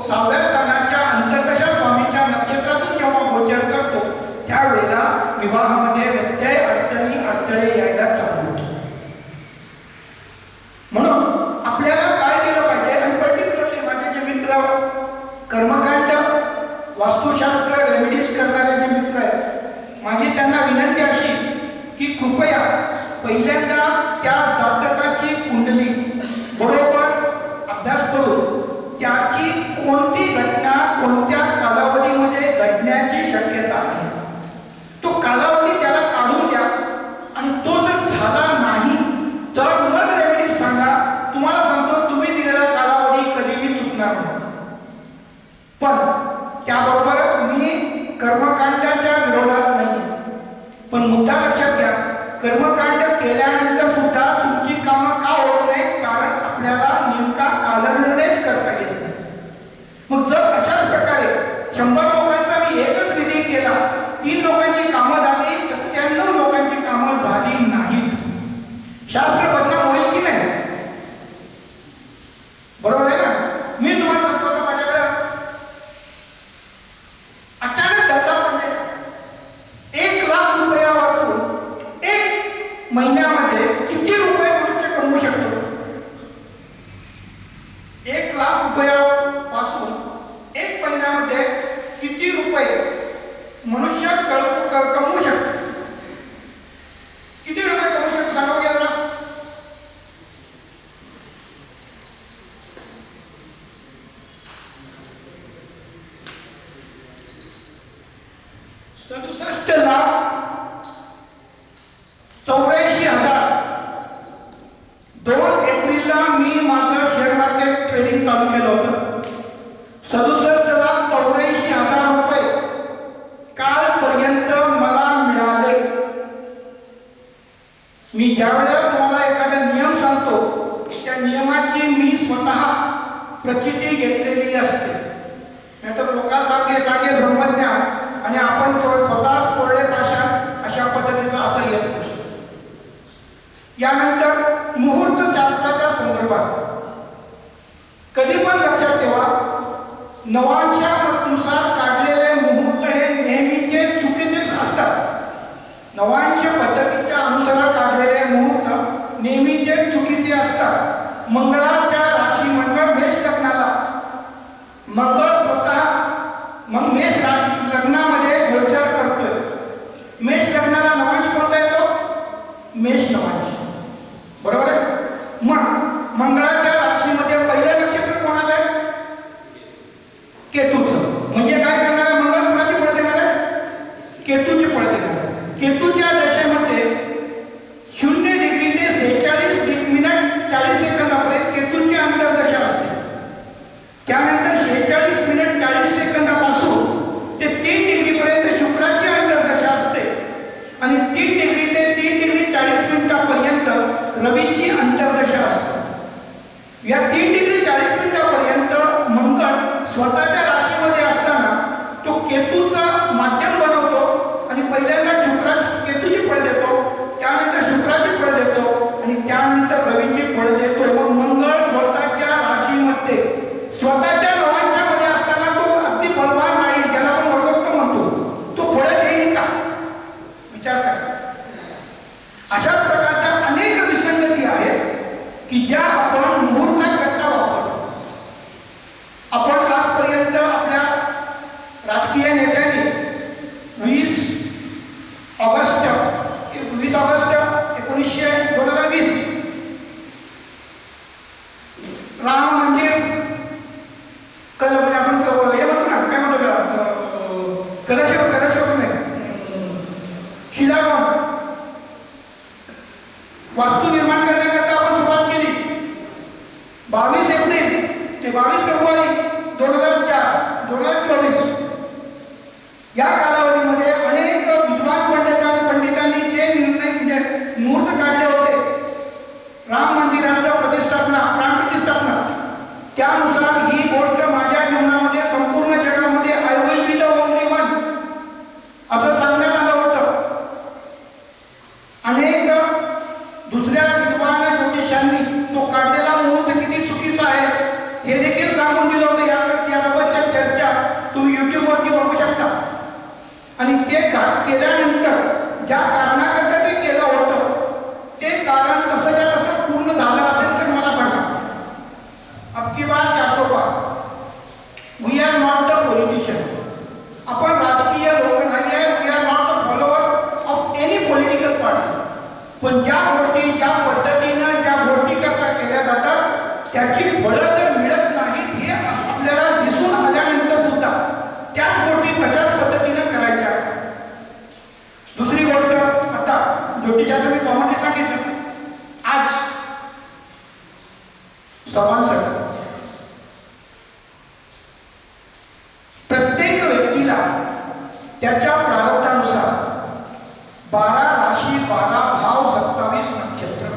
6व्या स्थानाच्या अंतर्दशा स्वामीच्या नक्षत्रातून जेव्हा गोचर करतो त्यावेळेला विवाहामध्ये व्यत्यय, अडचणी, अडथळे यायला चालू होतो. म्हणून आपल्याला काय केलं पाहिजे? आणि पर्टिक्युलरली माझे जे मित्र कर्मकांड, वास्तुशास्त्र, रेमेडीज करणारे जे मित्र आहेत, माझी त्यांना विनंती अशी की कृपया पहिल्यांदा त्या जातकाची कुंडली बरोबर अभ्यास करून त्याची कोणती घटना कोणत्या कालावधीमध्ये घडण्याची शक्यता आहे तो कालावधी त्याला काढून द्या. आणि तो जर झाला नाही तर मग रेमेडी सांगा. तुम्हाला सांगतो तुम्ही दिलेला कालावधी कधीही चुकणार नाही. पण त्याबरोबर मी कर्मकांडाच्या विरोधात नाही, पण मुद्दा लक्षात घ्या, कर्मकांड केल्यानंतर सुद्धा तुमची कामं का होत नाहीत? कारण आपल्याला नेमका कालनिर्णयच करता येत नाही. मग जर अशाच प्रकारे 100 लोकांचा मी एकच विधी केला, 3 लोकांची कामं झाली, 97 लोकांची कामं झाली नाहीत, शास्त्र बदनाम होईल की नाही? बरोबर आहे ना? मी तुम्हाला सांगतो का माझ्याकडे अचानक धंदा पडले, 1 लाख रुपया वाचून 1 महिन्यामध्ये किती रुपये मनुष्य कमवू शकतो? 1 लाख रुपयापासून 1 महिन्यामध्ये किती रुपये मनुष्य कमवू शकतो? किती रुपये कमवू शकतो सांगा बघा जरा. $67,84,000. 2 एप्रिलला मी माझं शेअर मार्केट ट्रेडिंग चालू केलं होतं. 67,84,000 रुपये कालपर्यंत मला मिळाले. मी ज्या वेळेला तुम्हाला एखादा नियम सांगतो त्या नियमाची मी स्वतः प्रचिती घेतलेली असते. नाहीतर लोकांसारखे चांगले ब्रह्मज्ञान आणि आपण स्वतः डिग्री चुकीचे असतात. मंगळाच्या राशीमधनं मेष लग्नाला मंगळ स्वतः मग मेष लग्नामध्ये गोचर करतोय. मेष लग्नाला नवांश कोणता येतो? मेष नवांश, बरोबर आहे. मग मंगळाच्या राशीमध्ये पहिलं नक्षत्र कोणाचं आहे? केतूचं. म्हणजे काय करणार आहे मंगळ? कोणाची फळ देणार आहे? केतूची फळ देणार आहे. केतूच्या दशेमध्ये 0 डिग्री ते 46 मिनिट 40 सेकंदापर्यंत केतूची अंतर्दशा असते. त्यानंतर 46 मिनिट 40 सेकंदापासून ते 3 डिग्रीपर्यंत शुक्राची अंतर्दशा असते आणि 3 डिग्री ते 3 डिग्री 40 मिनिटापर्यंत रवीची अंतर्दशा असते. या 3 डिग्री 40 मिनिटापर्यंत मंगळ स्वतःच्या राशीमध्ये असताना तो केतूचा माध्यम बनवतो आणि पहिल्यांदा केतूची फळ देतो, त्यानंतर शुक्राची फळ देतो आणि त्यानंतर रवीची फळ देतो. मग मंगळ स्वतःच्या राशीमध्ये स्वतःच्या नवांशामध्ये असताना तो अगदी बलवान नाही, ज्याला आपण वर्गोत्तम म्हणतो, तो फळ देईल का? विचार करा. अशा प्रकारच्या अनेक विसंगती आहेत की ज्या आपण मुहूर्ताकरता वापरतो. आपण आजपर्यंत आपल्या राजकीय नेत्यांनी 20 ऑगस्ट 2020 राम मंदिर म्हणजे आपण हे म्हणतो ना, काय म्हणतो, कलश नाही, शिलागृह वास्तू निर्माण करण्याकरता आपण सुरुवात केली. 22 एप्रिल ते 22 फेब्रुवारी 2024 या कालावधीमध्ये अनेक विद्वान पंडितांनी जे निर्णय म्हणजे मुहूर्त काढले होते राम मंदिराचं प्राणप्रतिष्ठापना, त्यानुसार ही गोष्ट माझ्या जीवनामध्ये संपूर्ण जगामध्ये I will be the only one असं सांगण्यात आलं होतं. अनेक दुसऱ्या विद्वान ज्योतिषांनी तो काढलेला मुहूर्त किती चुकीचा आहे हे देखील सांगून दिलं होतं. याबाबतच्या चर्चा तुम्ही युट्यूबवरती बघू शकता. आणि ते केल्यानंतर ज्या कारणाकरता ते केलं होतं ते कारण तसंच्या तसं पूर्ण झालं असेल तर मला सांगा. अबकी बार 405 we are not the politician. आपण राजकीय लोक नाही आहे. We are not the follower of any political party. पण ज्या गोष्टी ज्या पद्धतीनं ज्या गोष्टी करता केल्या जातात त्याची फळं जर मिळत नाहीत हे आपल्याला दिसून आल्यानंतर सुद्धा त्याच गोष्टी तशाच पद्धतीनं करायच्या. दुसरी गोष्ट, आता ज्योतिषाचं मी कॉमनली सांगितलं, आज समान सगळं प्रत्येक व्यक्तीला त्याच्या प्रारब्धानुसार 12 राशी 12 भाव 27 नक्षत्र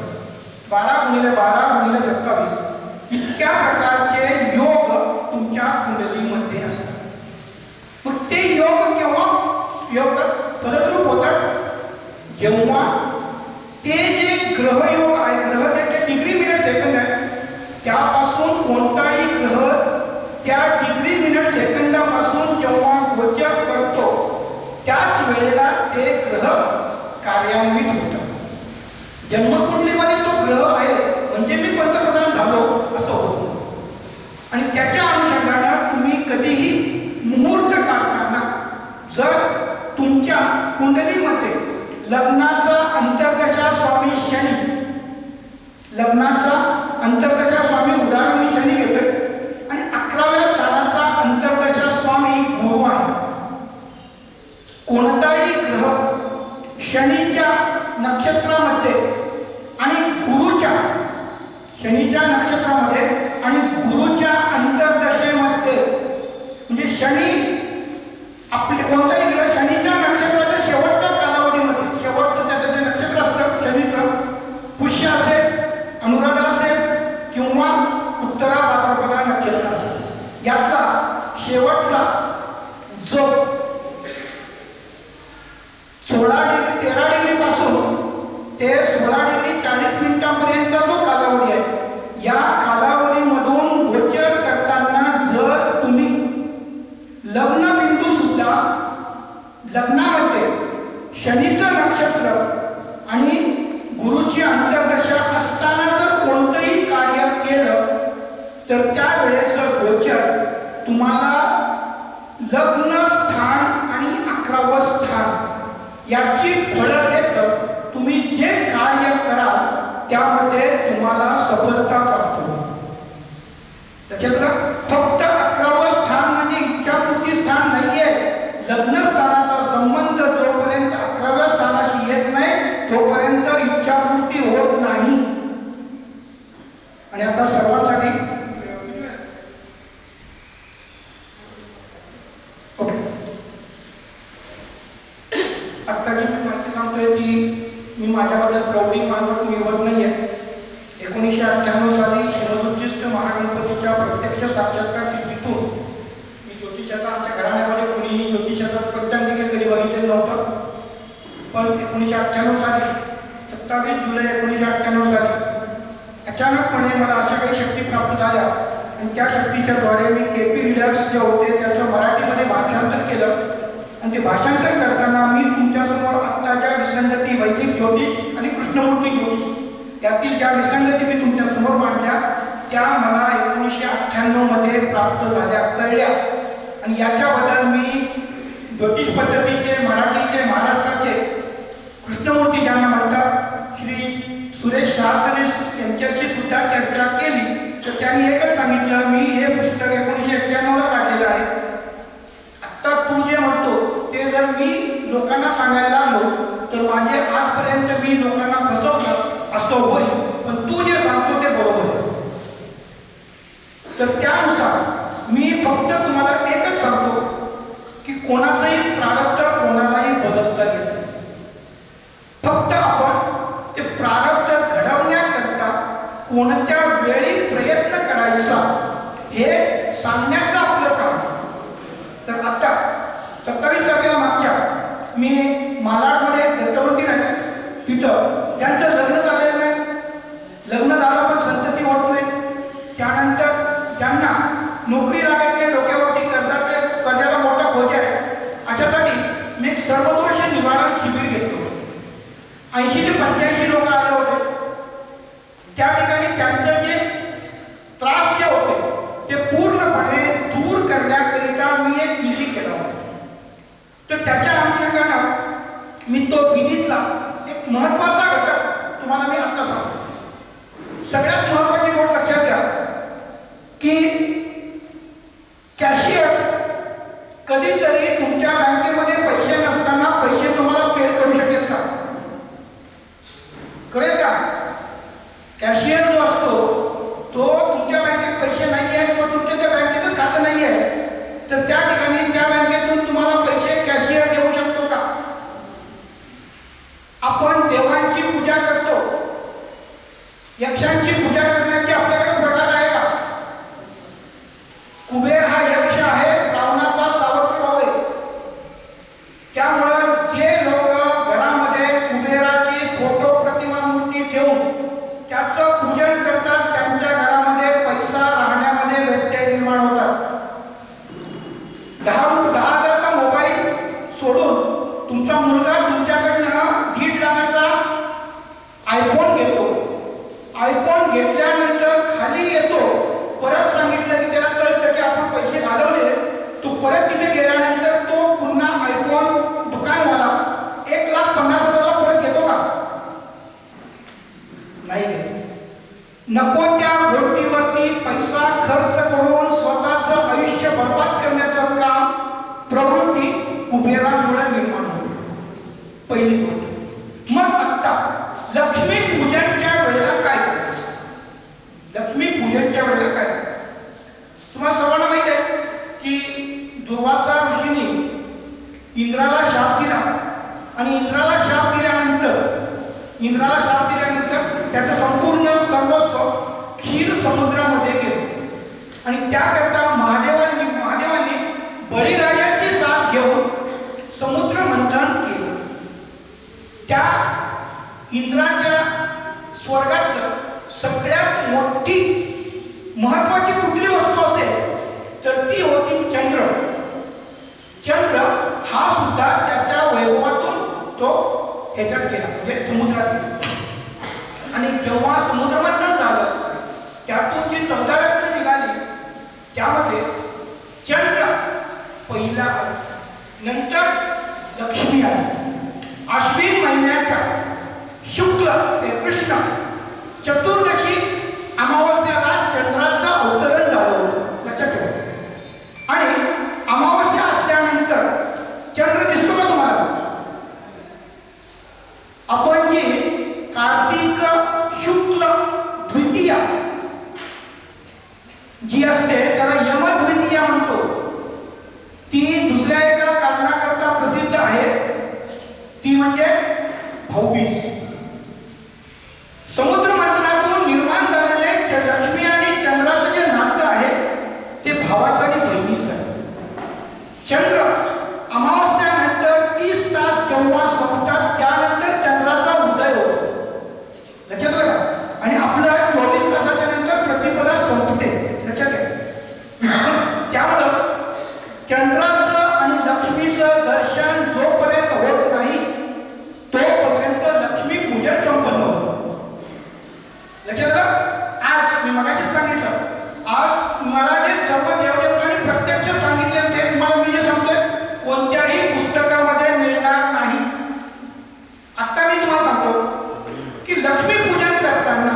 12 गुणिले 27 इतक्या प्रकारचे योग तुमच्या कुंडलीमध्ये असतात. मग ते योग केव्हा फलद्रूप होतात? जेव्हा ते जे ग्रहयोग आहे, ग्रह त्याचे डिग्री मिनिट सेकंद आहे, त्यापासून कोणताही ग्रह त्या डिग्री मिनिट सेकंदापासून जेव्हा गोचर करतो त्याच वेळेला ते ग्रह कार्यान्वित होतात. जन्मकुंडलीमध्ये तो ग्रह आहे म्हणजे मी पंतप्रधान झालो असं होतं. आणि त्याच्या अनुषंगाने तुम्ही कधीही मुहूर्त काढताना जर तुमच्या कुंडलीमध्ये लग्नाचा अंतर्दशा स्वामी शनी, लग्नाचा अंतर्दशा स्वामी, उदाहरण मी शनी घेतोय, आणि 11व्या स्थानाचा अंतर्दशा स्वामी गुरु आहे. कोणताही ग्रह शनीच्या नक्षत्रामध्ये आणि गुरुच्या शनीच्या नक्षत्रामध्ये आणि गुरुच्या अंतर्दशेमध्ये, म्हणजे शनी आपले कोणताही ग्रह शनीच्या नक्षत्राच्या शेवटच्या कालावधीमध्ये, शेवटचं त्याचं जे नक्षत्र असतं शनीचं, पुष्य असेल, अनुराधा असेल किंवा उत्तरा भाद्रपदा नक्षत्र असेल, यातला शेवटचा जो 13 डिग्री पासून ते 16 डिग्री 40 मिनिटांपर्यंतचा जो कालावधी आहे, या कालावधीमधून गोचर करताना जर तुम्ही लग्नबिंदू सुद्धा लग्नामध्ये शनीचं नक्षत्र आणि गुरुची अंतर्दशा असताना जर कोणतंही कार्य केलं तर त्यावेळेस गोचर तुम्हाला लग्न स्थान आणि 11वं स्थान याची फळं देतं. तुम्ही जे कार्य कराल त्यामध्ये तुम्हाला सफलता प्राप्त होईल. त्याच्यातलं फक्त 11वं स्थान म्हणजे इच्छापूर्ती स्थान नाहीये. लग्न स्थानाचा संबंध जोपर्यंत 11व्या स्थानाशी येत नाही तोपर्यंत इच्छापूर्ती होत नाही. आणि आता सर्वांसाठी ओके, आत्ताची मी माहिती सांगतोय की मी माझ्याबद्दल प्रौढी मानवत मिळवत नाहीये. 1998 साली शिवोच्चिष्ट महागणपतीच्या प्रत्यक्ष साक्षात्कार सिद्धीतून मी ज्योतिषाचा आमच्या घराण्यामध्ये कोणीही ज्योतिषाचा पंचांग देखील कधी बघितलेलं नव्हतं. पण 1998 साली 27 जुलै 1998 साली अचानकपणे मला अशा काही शक्ती प्राप्त झाल्या आणि त्या शक्तीच्या द्वारे मी केपी रीडर्स जे होते त्याचं मराठीमध्ये भाषांतर केलं. आणि ते भाषांतर करताना मी तुमच्यासमोर आत्ताच्या विसंगती वैदिक ज्योतिष आणि कृष्णमूर्ती ज्योतिष यातील ज्या विसंगती मी तुमच्यासमोर मांडल्या त्या मला 1998 मध्ये प्राप्त झाल्या, कळल्या. आणि याच्याबद्दल मी ज्योतिष पद्धतीचे मराठीचे महाराष्ट्राचे कृष्णमूर्ती ज्यांना म्हणतात श्री सुरेश शास्त्री यांच्याशी सुद्धा चर्चा केली. तर त्यांनी एकच सांगितलं, मी हे पुस्तक 1991 ला काढलेलं आहे. आता तू जे म्हणतो ते जर मी लोकांना सांगायला लागलो तर माझे आजपर्यंत मी लोकांना फसवलं असं होईल, पण तू जे सांगतो ते बरोबर आहे. तर त्यानुसार मी फक्त तुम्हाला एकच सांगतो की कोणाचंही प्रारब्ध कोणालाही बदलता येत नाही. फक्त आपण ते प्रारब्ध घडवण्याकरता कोणत्या वेळी प्रयत्न करायचा हे सांगण्याचं आपलं काम आहे. तर आता 27 तारखेला मागच्या मी मालाडमध्ये दत्तमंदिर आहे, तिथं ज्यांचं लग्न झालेलं नाही, लग्न झालं पण संतती होत नाही, त्यानंतर ज्यांना नोकरी लागत नाही, डोक्यावरती कर्जाला मोठा बोजा आहे, अशासाठी मी एक सर्वदोष निवारण शिबिर घेतलं. 80 ते 85 लोक आले होते. त्या ठिकाणी त्यांचं जे त्रास जे होते ते पूर्णपणे दूर करण्याकरिता मी एक विधी केला होता. तर त्याच्या अनुषंगानं मी तो विधीतला एक महत्वाचा घटक तुम्हाला मी आता सांगतो. सगळ्यात महत्वाची गोष्ट लक्षात घ्या की कॅशियर कधीतरी तुमच्या बँकेमध्ये पैसे नसताना पैसे तुम्हाला पेड करू शकेल का? कळेल का? कॅशियर जो असतो तो तुमच्या बँकेत पैसे नाही आहेत किंवा तुमच्या त्या बँकेतच खातं नाही आहे तर त्या ठिकाणी त्या बँकेतून तुम्हाला पैसे कॅशियर देऊ शकतो का? आपण देवांची पूजा करतो, यक्षांची पूजा करण्याची आपल्याकडे प्रकार आहे का? कुबेर हा यक्ष आहे, रावणाचा सावत्र भाव आहे. त्यामुळं जे लोक घरामध्ये कुबेराची फोटो प्रतिमा मूर्ती ठेवून त्याचं पूजन करतात त्यांच्या घरामध्ये पैसा राहण्यामध्ये व्यत्यय निर्माण होतात. 10,000 का मोबाईल सोडून तुमचा मुलगा तुमच्याकडनं 1.5 लाखाचा आयफोन घेतो. आयफोन घेतल्यानंतर खाली येतो, परत सांगितलं की त्याला कळतं की आपण पैसे घालवले. तो परत तिथे गेल्यानंतर तो पुन्हा आयफोन दुकानवाला 1,50,000 परत घेतो का? नाही घेत. नको त्या गोष्टीवरती पैसा खर्च करून स्वतःचं आयुष्य बर्बाद करण्याचं काम प्रवृत्ती कुबेरामुळे निर्माण होते. पहिली गोष्ट. मग आता लक्ष्मी पूजनच्या वेळेला काय करायचं? लक्ष्मी पूजनच्या वेळेला काय करायचं? तुम्हाला सर्वांना माहिती आहे की दुर्वासा ऋषींनी इंद्राला शाप दिला आणि इंद्राला शाप दिल्यानंतर त्याचं संपूर्ण सर्वस्व क्षीर समुद्रामध्ये गेलं आणि त्याकरता महादेवांनी बळीराजाची साथ घेऊन समुद्र मंथन केलं. त्या इंद्राच्या स्वर्गातलं सगळ्यात मोठी महत्वाची कुठली वस्तू असेल तर ती होती चंद्र. चंद्र हा सुद्धा त्याच्या वैभवातून तो ह्याच्यात गेला, म्हणजे समुद्रात गेला. आणि जेव्हा समुद्रमंथन झालं त्यातून जी 14 रत्न निघाली त्यामध्ये चंद्र पहिला आला, नंतर लक्ष्मी आली. आश्विन महिन्याच्या शुक्ल ते कृष्ण चतुर्दशी अमावस्याला चंद्राचं अवतरण झालं होतं, लक्षात ठेवा. आणि अमावस्या असल्यानंतर चंद्र दिसतो का तुम्हाला? आपण जी कार्तिक शुक्ल द्वितीया जी असते त्याला यमद्वितीया म्हणतो. ती दुसऱ्या एका कारणाकरता प्रसिद्ध आहे, ती म्हणजे भाऊबीज. समुद्र मंथनातून निर्माण झालेले लक्ष्मी आणि चंद्राचं जे नातं आहे ते भावाचं आणि बहिणीचं आहे. चंद्र अमावस्यानंतर 30 तास जेव्हा संपतात त्यानंतर चंद्राचा उदय होतो, लक्षात घ्या. आणि आपलं 24 तासाच्या नंतर प्रतिपदा संपते, लक्षात घ्या. त्यामुळं चंद्राचं आणि लक्ष्मीचं दर्शन जोपर्यंत होत नाही तोपर्यंत लक्ष्मी पूजन संपन्न होतं, लक्षात घ्या. आज मी मगाशीच सांगितलं, आज मला जे सर्व देवदेवतांनी प्रत्यक्ष सांगितले ते तुम्हाला मी जे सांगतोय कोणत्याही पुस्तकामध्ये मिळणार नाही. आता मी तुम्हाला सांगतो की लक्ष्मीपूजन करताना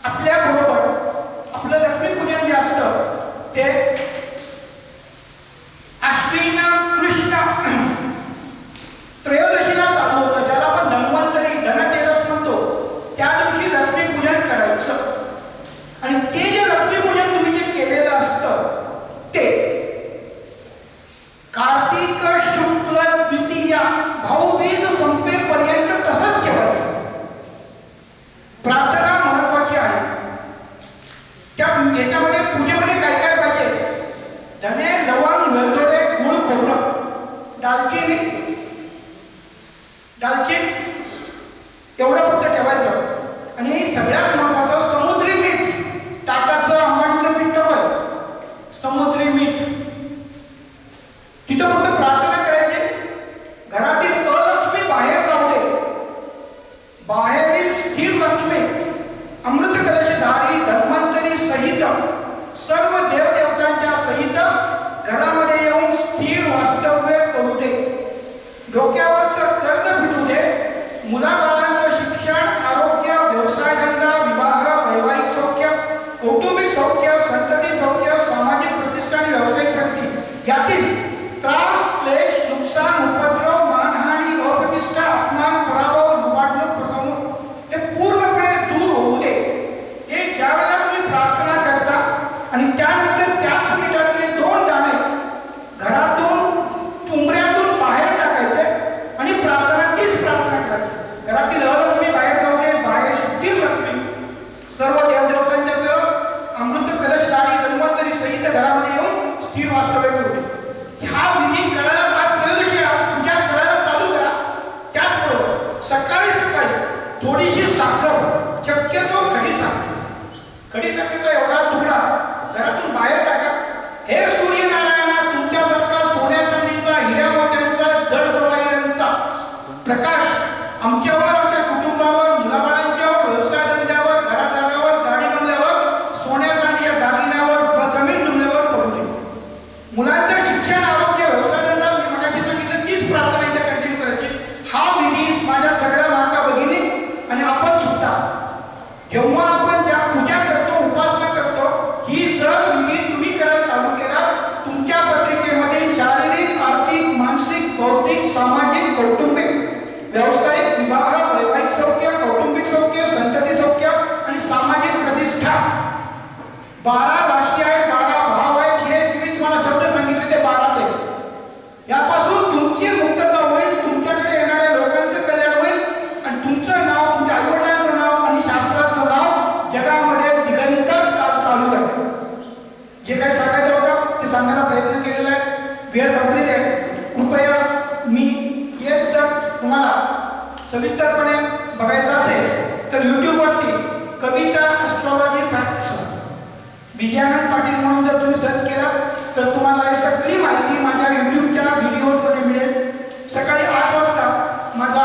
आपल्याबरोबर आपलं लक्ष्मीपूजन जे असतं ते आश्विन कृष्ण त्रयोदशीला चालू होतं, ज्याला आपण धन्वंतरी धनतेरस म्हणतो. त्या दिवशी लक्ष्मीपूजन करायचं. आणि ते जे लक्ष्मीपूजन तुम्ही जे केलेलं असतं ते कार्तिक शुक्ल द्वितीया भाऊबीज संपेपर्यंत तसंच ठेवायचं. प्रार्थना महत्वाची आहे. त्या याच्यामध्ये पूजेमध्ये काय काय पाहिजे? धने, लवंग, वेलदोडे, गुळ, खोबरं, दालचिनी एवढं फक्त ठेवायचं. आणि सगळ्यात महत्वाचं समुद्री मीठ, ताटाचं अंबाडीचं पीठ ठेवाय समुद्री मीठ. तिथं फक्त प्रार्थना करायची, घरातील अलक्ष्मी बाहेर जाऊ दे. बाहेरील स्थिर लक्ष्मी अमृत कलशधारी धन्वंतरी सहित सर्व देवदेवतांच्या सहित घरामध्ये येऊन स्थिर वास्तव्य करू दे. डोक्यावरचं कर्ज फिटू दे. मुलाबाळांचं शिक्षण, आरोग्य, व्यवसाय धंदा, विवाह, वैवाहिक सौख्य, कौटुंबिक सौख्य, संतती सौख्य, सामाजिक प्रतिष्ठा आणि व्यावसायिक प्रगती यातील त्रास, क्लेश, नुकसान, उपद्रव, मानहानी, अप्रतिष्ठा, अपमान, पराभव, लुबाडणूक, फसवणूक हे पूर्णपणे दूर होऊ दे. हे ज्या वेळेला तुम्ही प्रार्थना करता आणि त्यानंतर त्याच मिठातले 2 दाणे घरातून तुंबऱ्यातून बाहेर टाकायचे आणि प्रार्थना तीच प्रार्थना करायची. घरातील अलक्ष्मी बाहेर जाऊ दे, बाहेर स्थिर लक्ष्मी सर्व देवदेवतांच्या जवळ अमृत कलशधारी धन्वंतरी सहित घरामध्ये येऊन स्थिर वास्तव्य करू दे. हा विधी करायला आज त्रयोदशी पूजा करायला चालू करा. त्याचबरोबर सकाळी थोडीशी साखर, शक्यतो खडी साखरेचा एवढा तुकडा घरातून बाहेर टाका. हे सूर्यनारायणा, तुमच्यासारखा सोन्या चांदीचा, हिऱ्या मोत्यांचा, जडजवाहिरांचा प्रकाश आमच्यावर, आमच्या कुटुंबावर, मुलाबाळांच्यावर, व्यवसाय धंद्यावर, घरादारावर, गाडी बंगल्यावर, सोन्या चांदीच्या दागिन्यावर, जमीन जुमल्यावर पडू दे. मुलांचं शिक्षण, आरोग्य, व्यवसाय धंदा मी मगाशी सांगितलं तीच प्रार्थना इथे कंटिन्यू करायची. हा विधी माझ्या सगळ्या माता भगिनी आणि आपण सुद्धा जेव्हा आपण ज्या पूजा करतो, उपासना करतो, ही जर विधी तुम्ही करायला चालू केला, तुमच्या पत्रिकेमध्ये शारीरिक, आर्थिक, मानसिक, बौद्धिक, सामाजिक, कौटुंबिक, व्यावसायिक, विवाह, वैवाहिक सौख्य, कौटुंबिक सौख्य, संतती सौख्य आणि सामाजिक प्रतिष्ठा 12 राशी आहेत, 12 भाव आहेत. हे तुम्ही तुम्हाला शब्द सांगितले ते 12च आहेत. यापासून तुमची मुक्तता होईल, तुमच्याकडे येणाऱ्या लोकांचं कल्याण होईल आणि तुमचं नाव, तुमच्या आईवडिलांचं नाव आणि शास्त्राचं नाव जगामध्ये दिगंतर चालू आहे. जे काही सांगायचं होतं ते सांगण्याचा प्रयत्न केलेला आहे. वेळ संपलेली आहे. कृपया मी हे जर तुम्हाला सविस्तरपणे बघायचं असेल तर यूट्यूबवरती कविता ॲस्ट्रॉलॉजी फॅक्ट्स विजयानंद पाटील म्हणून जर तुम्ही सर्च केला तर तुम्हाला ही सगळी माहिती माझ्या यूट्यूबच्या व्हिडिओमध्ये मिळेल. सकाळी 8 वाजता माझा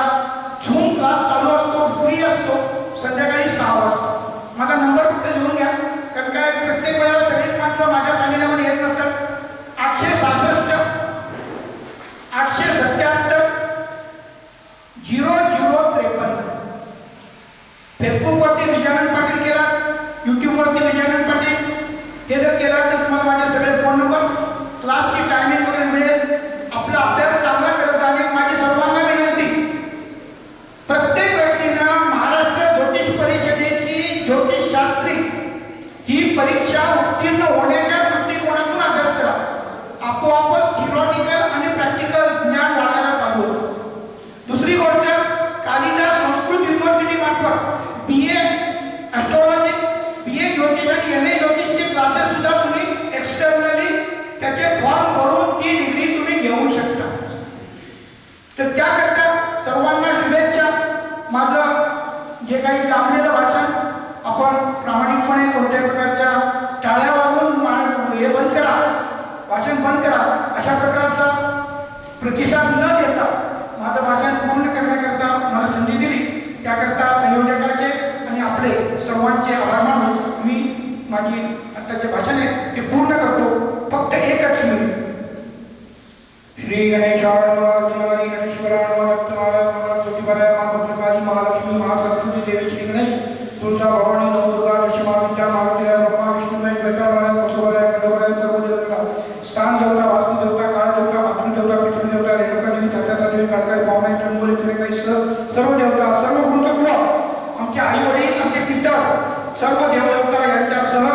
आपण प्रामाणिकपणे कोणत्याही प्रकारच्या टाळ्या वाजवून हे बंद करा, भाषण बंद करा अशा प्रकारचा प्रतिसाद न देता माझं भाषण पूर्ण करण्याकरता मला संधी दिली, त्याकरता संयोजकाचे आणि आपले सर्वांचे आभार मानून मी माझी आता जे भाषण आहे ते पूर्ण करतो. फक्त एकच मिनिट. श्री गणेशाय नमः, अर्जुनारी गणेश्वराय नमः, दत्तमालाय नमः, ज्योतिबालाय नमः, भद्रकाली महालक्ष्मी महासरस्वती देवी श्री गणेश तुळजा भवानी नवदुर्गा दशमा विद्या मारुतीलाय ब्रह्मा विष्णू महेश गजाननाय भगवानाय खंडोबालाय सर्व देवता स्थान देवता वास्तु देवता काळ देवता मातृ देवता पितृ देवता रेणुका देवी सातारा देवी काळकाई पावनाई त्र्यंबोली फिरेकाई सर्व देवता सर्व गुरुतत्व आमचे आई वडील आमचे पितर सर्व देवदेवता यांच्यासह